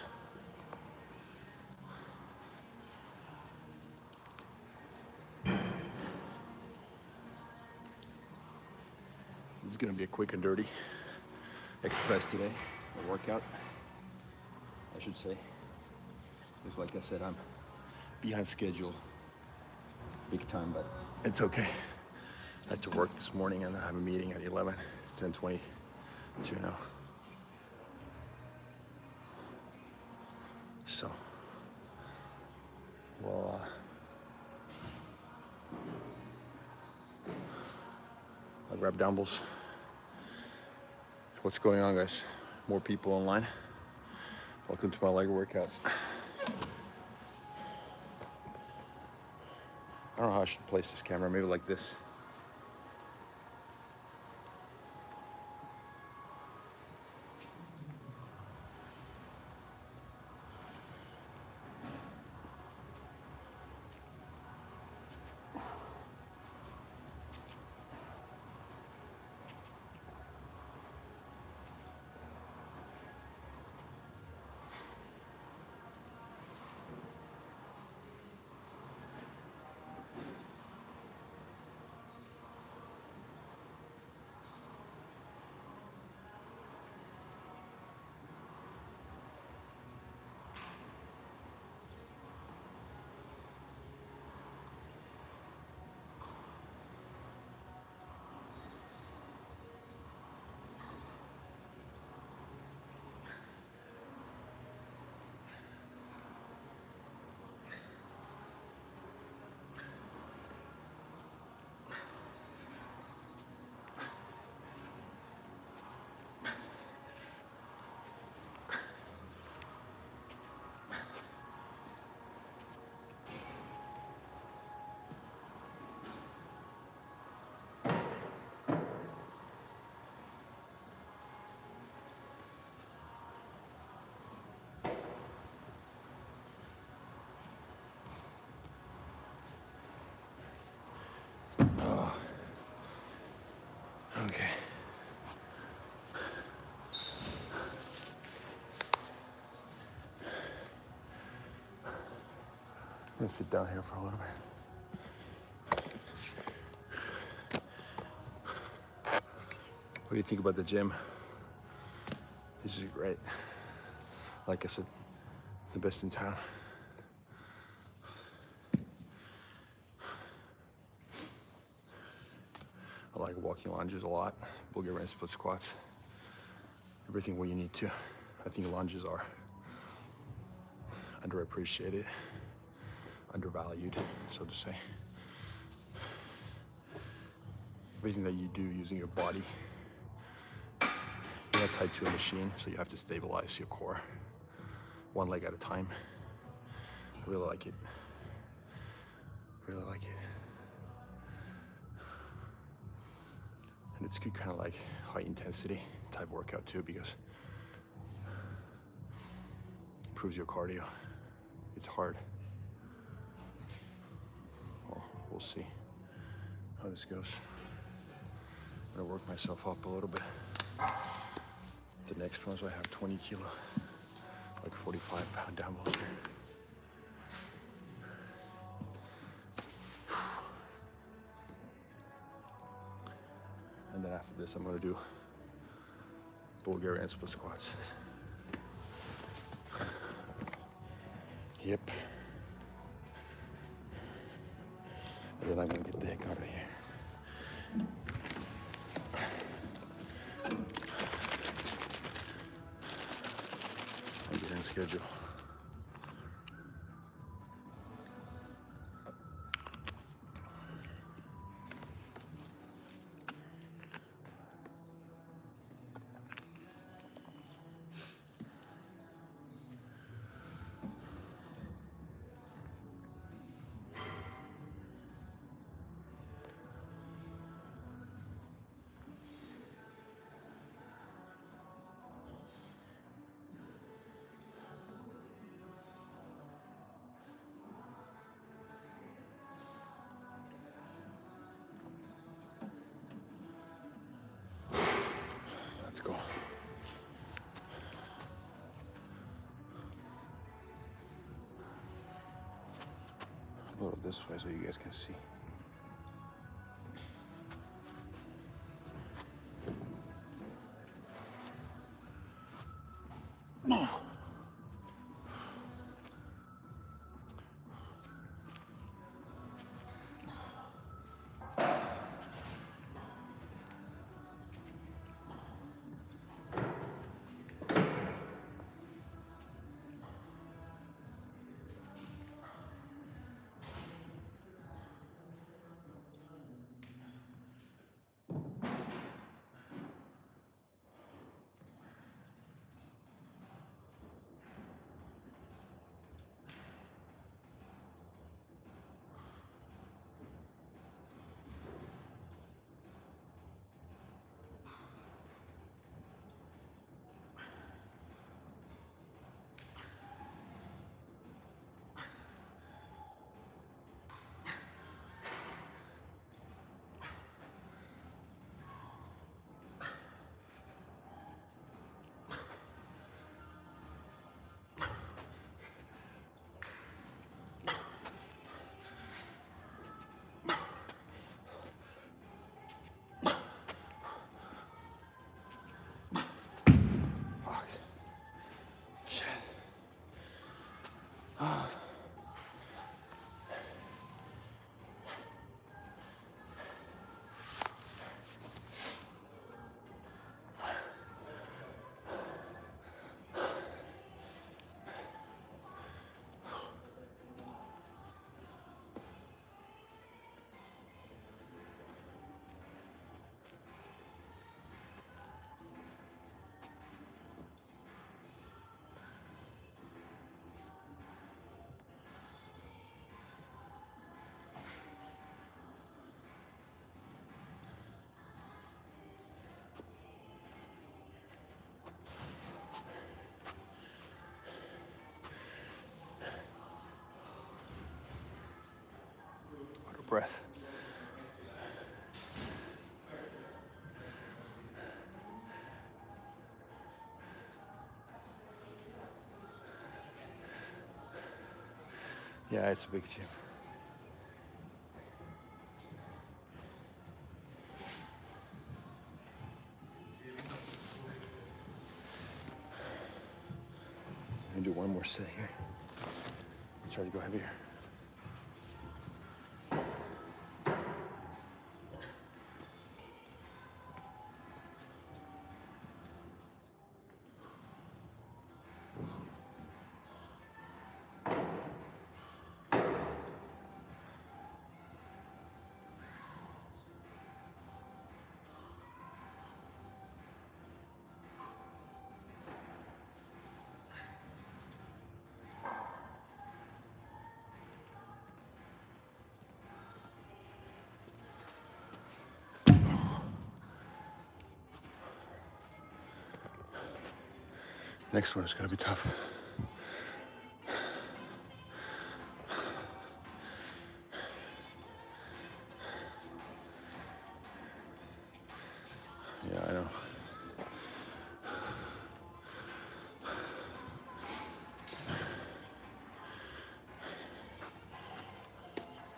This is gonna be a quick and dirty exercise today, a workout, I should say. Because like I said, I'm behind schedule big time, but it's okay. I had to work this morning and I have a meeting at 11. It's 10:22 now. So, well, I'll grab dumbbells. What's going on, guys? More people online. Welcome to my leg workout. I don't know how I should place this camera, maybe like this. Okay. Let's sit down here for a little bit. What do you think about the gym? This is great. Like I said, the best in town. I like walking lunges a lot, Bulgarian split squats, everything what you need to. I think lunges are underappreciated, undervalued, so to say. Everything that you do using your body, you're not tied to a machine, so you have to stabilize your core one leg at a time. I really like it. Really like it. And it's good kind of like high intensity type workout too, because it improves your cardio. It's hard. Well, we'll see how this goes. I'm gonna work myself up a little bit. The next ones I have 20 kilo, like 45-pound dumbbells here. And then after this, I'm gonna do Bulgarian split squats. Yep. And then I'm gonna get the heck out of here. I'm getting schedule. A little this way so you guys can see. Breath. Yeah, it's a big gym. I'm gonna do one more set here. Try to go heavier. Next one is gonna be tough. Yeah, I know.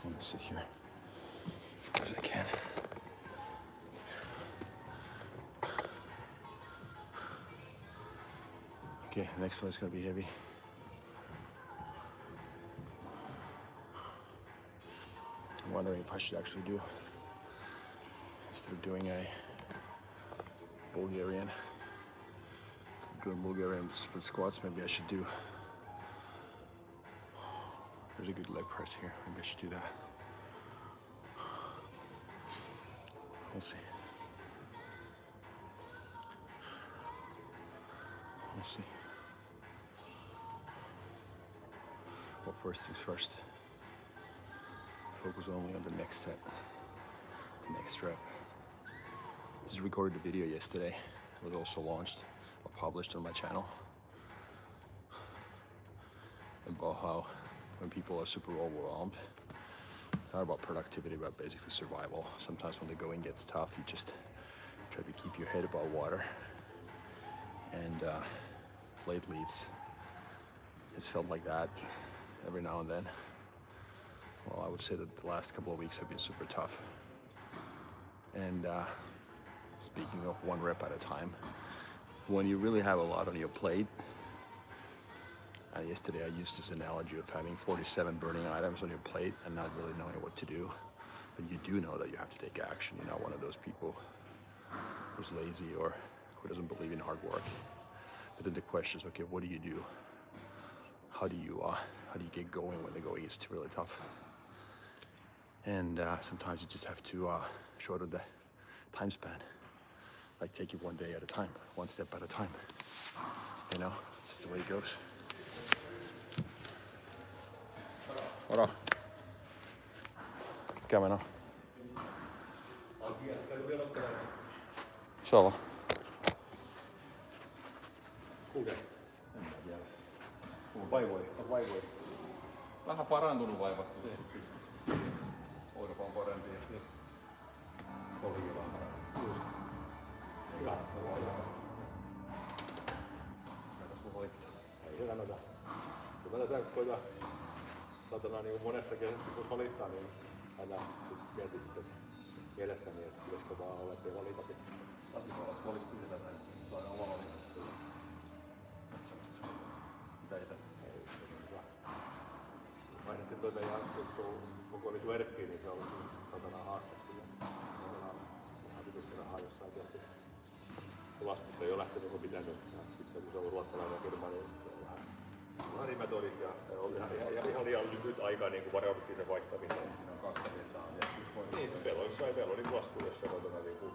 I'm gonna sit here as I can. Okay, the next one is gonna be heavy. I'm wondering if I should actually do, instead of doing a Bulgarian split squats, maybe I should do, there's a good leg press here, maybe I should do that. We'll see. We'll see. Well, first things first. Focus only on the next set, the next rep. Just recorded a video yesterday. It was also launched or published on my channel about how when people are super overwhelmed, it's not about productivity, but basically survival. Sometimes when the going gets tough, you just try to keep your head above water. And lately it's felt like that every now and then. Well, I would say that the last couple of weeks have been super tough. And speaking of one rep at a time, when you really have a lot on your plate, yesterday I used this analogy of having 47 burning items on your plate and not really knowing what to do. But you do know that you have to take action. You're not one of those people who's lazy or who doesn't believe in hard work. But then the question is, okay, what do you do? How do you get going when the going is really tough? And sometimes you just have to shorten the time span. Like take it one day at a time, one step at a time. You know, just the way it goes. Moro. Mikä meno? Solo. Kuinka? En mä tiedä. Vaivoi. Vähän parantunut vaivasta. Oikopa on parempi. Olikin vähän parempi. Hyvä. Mitäs mun voittaa? Ei hyvä noita. Kyllä tässä koita satana niin monestakin kun valittaa, niin aina sit mietin sitten mielessäni, että pitäisikö vaan olla, ettei valitakin. Tasiko olla valittu tätä tai saada olla valittu. Mitä ei tätä? Ei, se on hyvä. Mainittiin tuota ja koko oli Erkkiin, niin se on ollut satana haastettu. Vähän tytysti rahaa jossain tietysti. Laskut ei ole lähtenyt kuin pitänyt. Sitten kun se on ollut ruottalainen firma, niin se on vähän niin metodit ja ihan liian lyhyt aikaa niin kuin varauduttiin sen vaihtamiseen. Siinä on 2 kertaa. Niin, siis meillä oli niin lasku jossain noitana niin kuin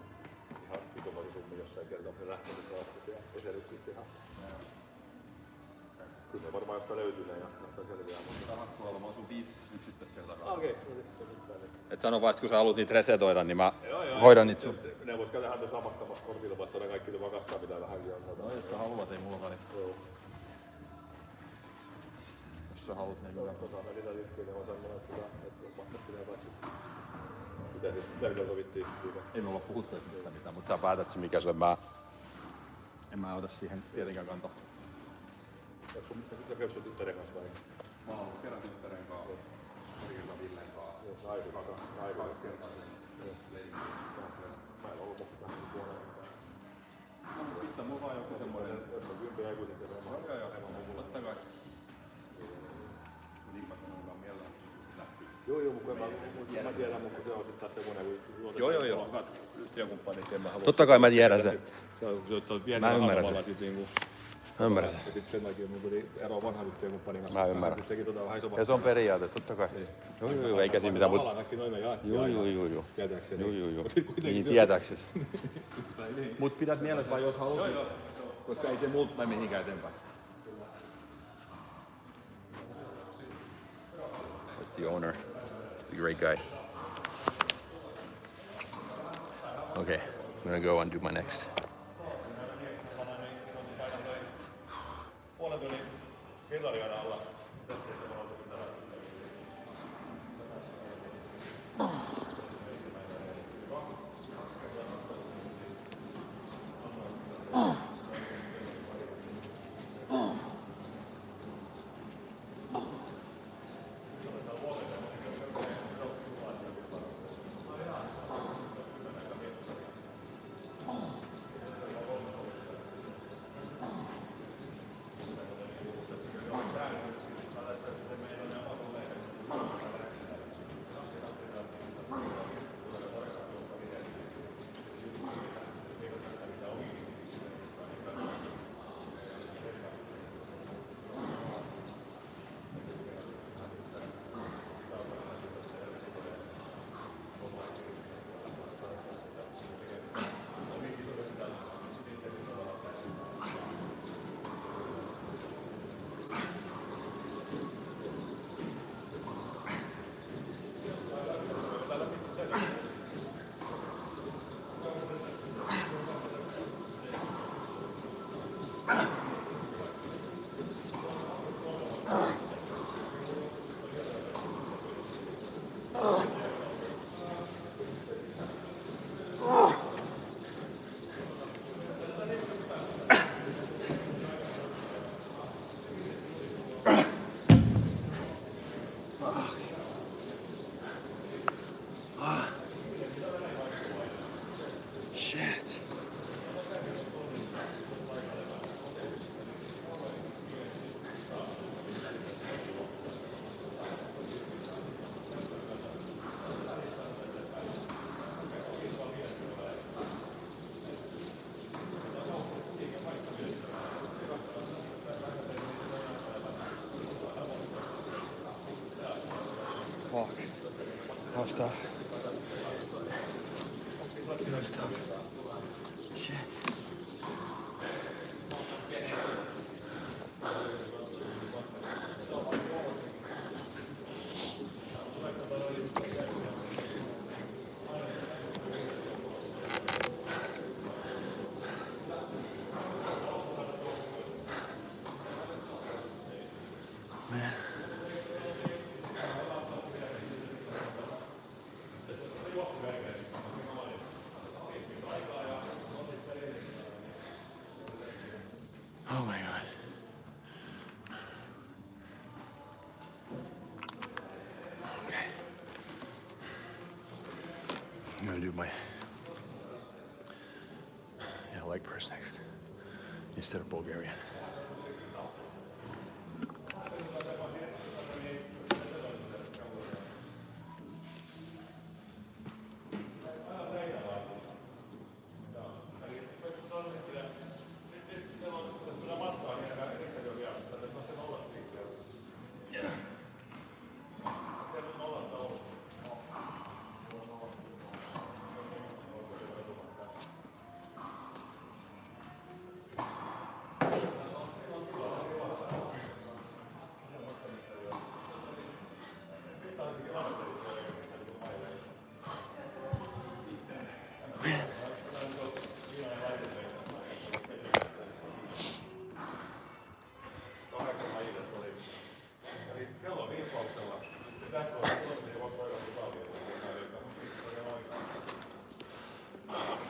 ihan vitumaisen summin jossain kertaa, kun se lähtenyt laskut ja eselykkyt ihan. Kyllä ne varmaan jostain löytyy ja jostain selviää. Mutta hakkualla mä asun 5 yksittäistä kertaa. Okei. Et sano vaan, kun sä haluat niitä resetoida, niin mä hoidan niitä sun. Ne vois käydä häntä samaktamassa kortilla, vaan saada kaikki tuon kassaa, mitä vähän on. No jos sä haluat, ei mulla väliä. Joo. Jos sä haluat, niin hyvä. Tuossa on niitä juttuja, ne on semmoinen, että mahtaisi sinne paitsi. Mitä sovittiin siitä? Ei me olla puhuttu sitä mitään, mutta sä päätät se mikä se on. En mä ota siihen tietenkään kantaa. Onko sä käynyt sun tyttären kanssa vai? Mä oon ollut kerran tyttären kanssa, pari kertaa Villen kanssa. Joo, aivan. Mä en ollut mukaan tähän puolella. No, pistä mun vaan joku semmoinen. Jos on kympiä ei kuitenkin. Joo, mulla takai. Niin mä sanon vaan mielellä lähti. Joo, mutta mä tiedän, mutta se on sitten taas semmoinen, kun Joo. hyvät työkumppanit, en mä halua. Totta kai mä tiedän sen. Se on Mä ymmärrän sen. Mä ymmärrän sen. Ja sitten sen takia mun tuli ero vanhan työkumppanin kanssa. Mä ymmärrän. Sekin vähän iso Ja se on periaate, totta kai. Joo, eikä siinä mitään. Halaa kaikki noin me jaettiin aina. Joo. Tietääkseni. Joo. Niin tietääksesi. Mut pidät mielessä vaan jos haluat. Joo. Koska ei se multa mene mihinkään eteenpäin. That's the owner. The great guy. Okay, I'm gonna go and do my next. Puolen tuli Finlandian alla. Fuck. That was tough. That was tough. Shit. Man. Oh my god. Okay. I'm gonna do my leg press next instead of Bulgarian.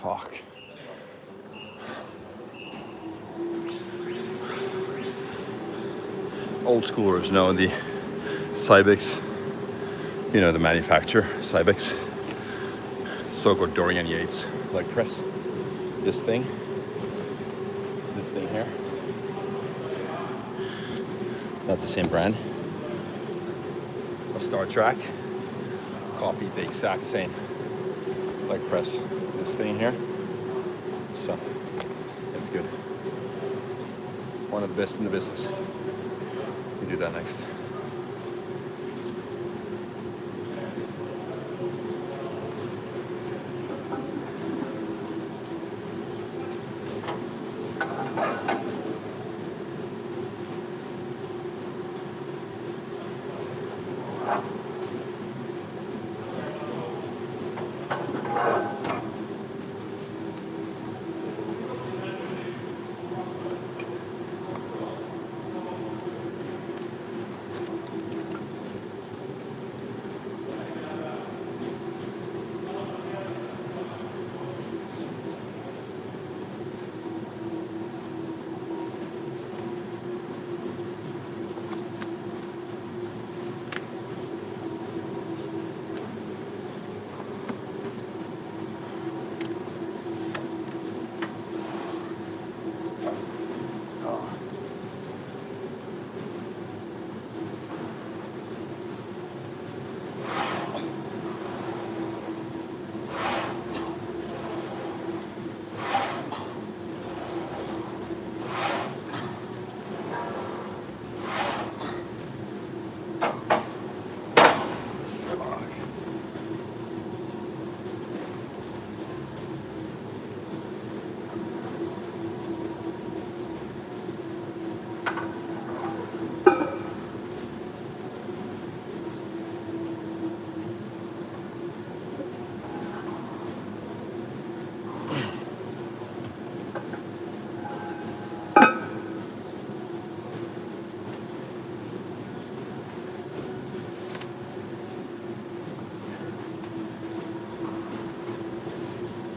Fuck. Old schoolers know the Cybex, you know, the manufacturer, Cybex. So-called Dorian Yates leg press. This thing here. Not the same brand. A Star Trek copied the exact same leg press. This thing here. So it's good. One of the best in the business. We do that next.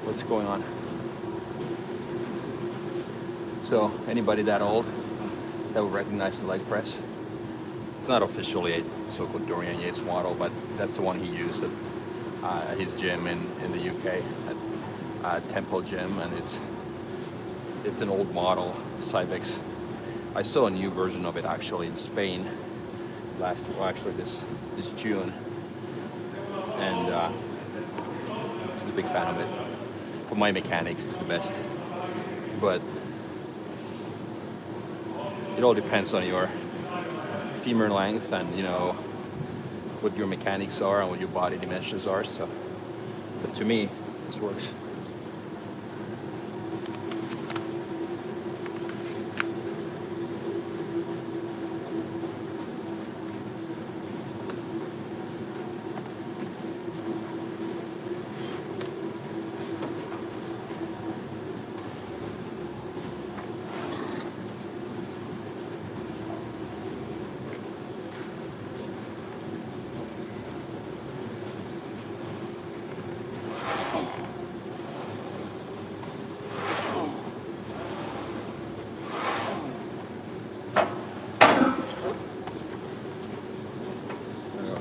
What's going on? So anybody that old that would recognize the leg press, it's not officially a so-called Dorian Yates model, but that's the one he used at his gym in the UK at Temple Gym, and it's an old model Cybex. I saw a new version of it actually in Spain this June, and I was a big fan of it. For my mechanics, it's the best, but it all depends on your femur length and, you know, what your mechanics are and what your body dimensions are. So, but to me, this works.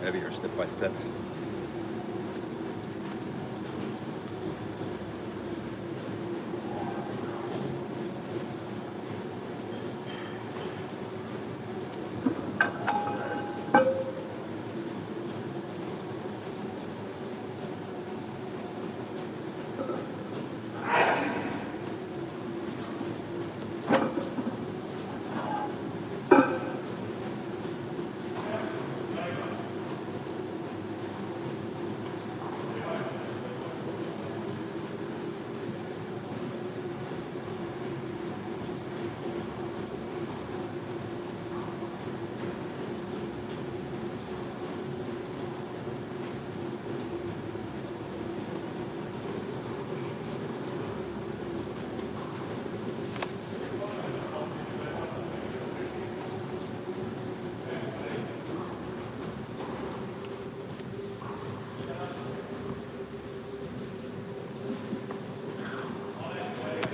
Heavier step by step.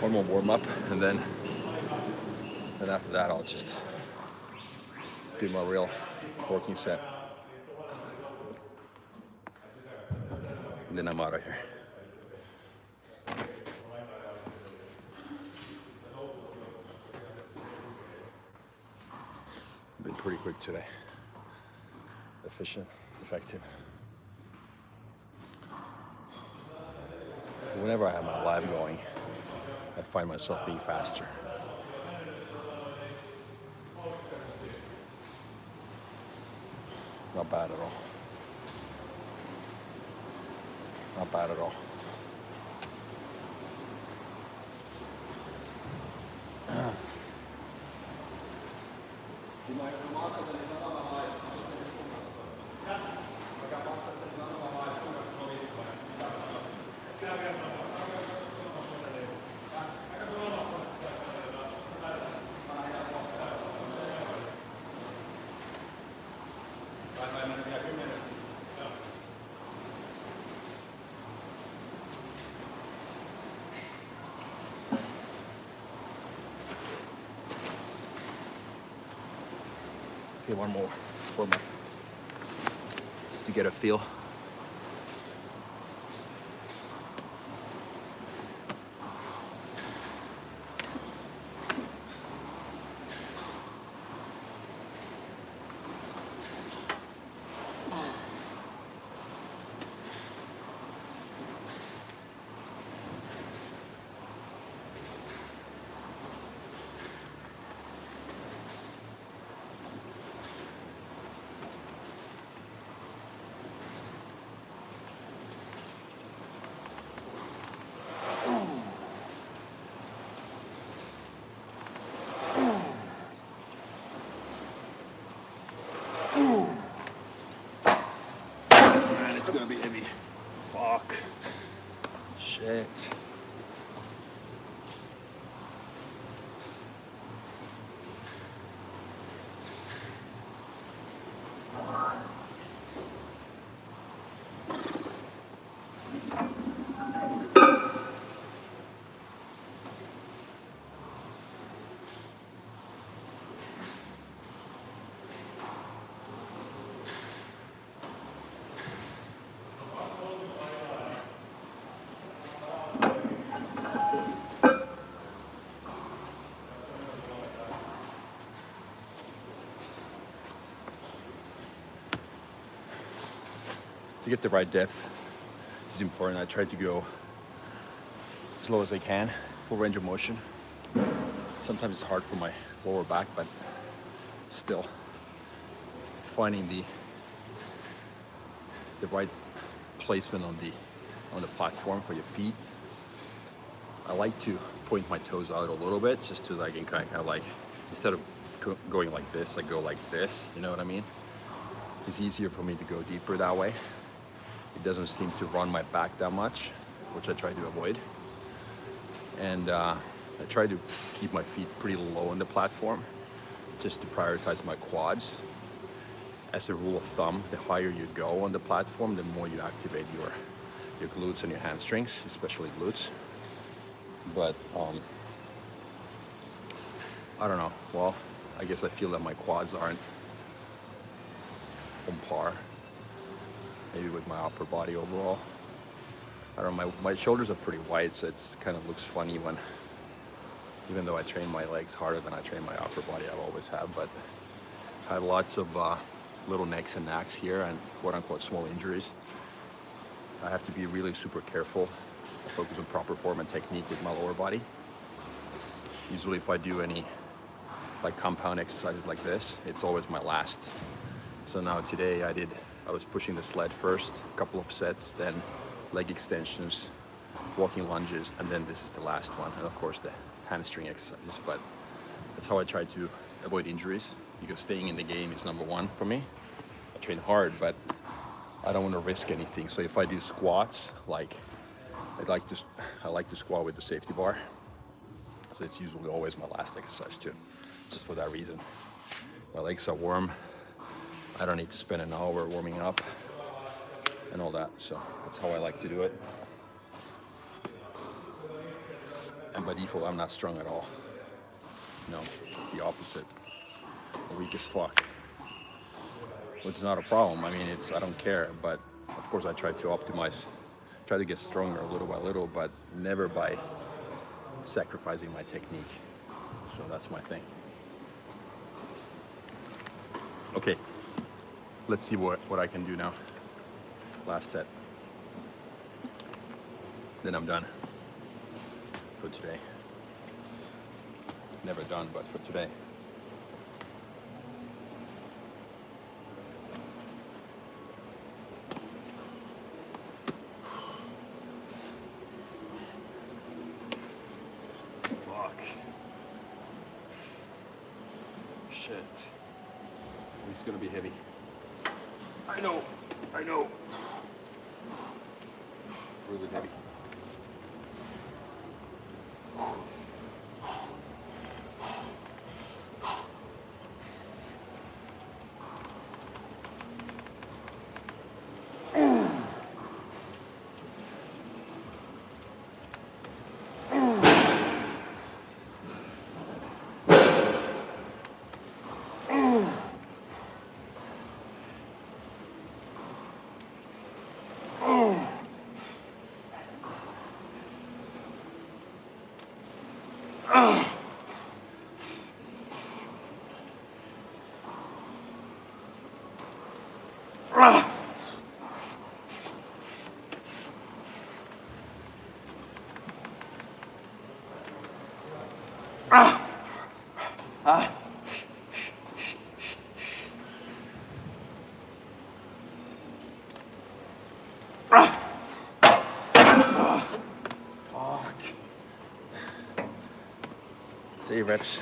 One more warm up, and then after that I'll just do my real working set, and then I'm out of here. Been pretty quick today, efficient, effective. Whenever I have my live going, I find myself being faster. Not bad at all. Not bad at all. Okay, one more. Just to get a feel. Man, it's gonna be heavy. Fuck. Shit. To get the right depth is important. I try to go as low as I can, full range of motion. Sometimes it's hard for my lower back, but still finding the the right placement on the platform for your feet. I like to point my toes out a little bit, just to like kind of like, instead of going like this, I go like this, you know what I mean? It's easier for me to go deeper that way. It doesn't seem to run my back that much, which I try to avoid. And I try to keep my feet pretty low on the platform, just to prioritize my quads. As a rule of thumb, the higher you go on the platform, the more you activate your glutes and your hamstrings, especially glutes. But I don't know. Well, I guess I feel that my quads aren't on par, maybe with my upper body overall. I don't know. My shoulders are pretty wide, so it's kind of looks funny when, even though I train my legs harder than I train my upper body, I always have. But I had lots of little necks and knacks here, and quote-unquote small injuries. I have to be really super careful. I focus on proper form and technique with my lower body. Usually if I do any like compound exercises like this, it's always my last. So now today I was pushing the sled first, a couple of sets, then leg extensions, walking lunges, and then this is the last one. And of course the hamstring exercises. But that's how I try to avoid injuries, because staying in the game is number one for me. I train hard, but I don't want to risk anything. So if I do squats, like I like to squat with the safety bar. So it's usually always my last exercise too, just for that reason. My legs are warm. I don't need to spend an hour warming up and all that. So that's how I like to do it. And by default, I'm not strong at all. No, the opposite. I'm weak as fuck. Which is not a problem. I mean, I don't care, but of course I try to optimize, try to get stronger little by little, but never by sacrificing my technique. So that's my thing. Okay, let's see what I can do now. Last set. Then I'm done for today. Never done, but for today. Shit. This is gonna be heavy. I know. Really heavy. Fuck. 8 reps.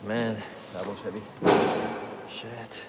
Man, that was heavy. Shit.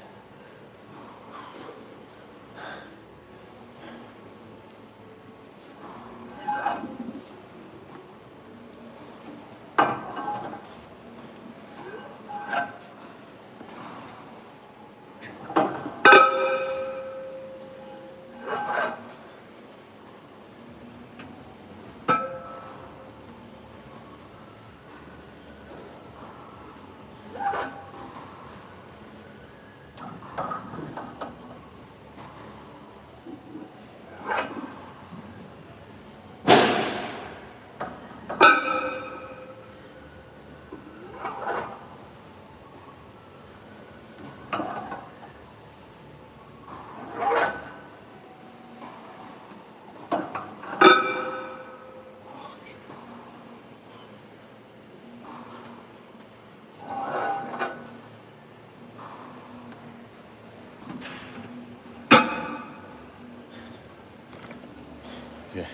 Okay,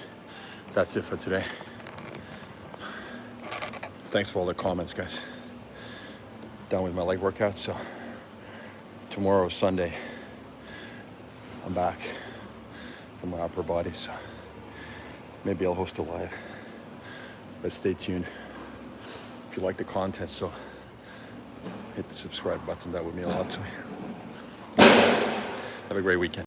that's it for today. Thanks for all the comments, guys. Done with my leg workout, so tomorrow, Sunday, I'm back for my upper body, so maybe I'll host a live, but stay tuned. If you like the content, so hit the subscribe button, that would mean a lot to me. Have a great weekend.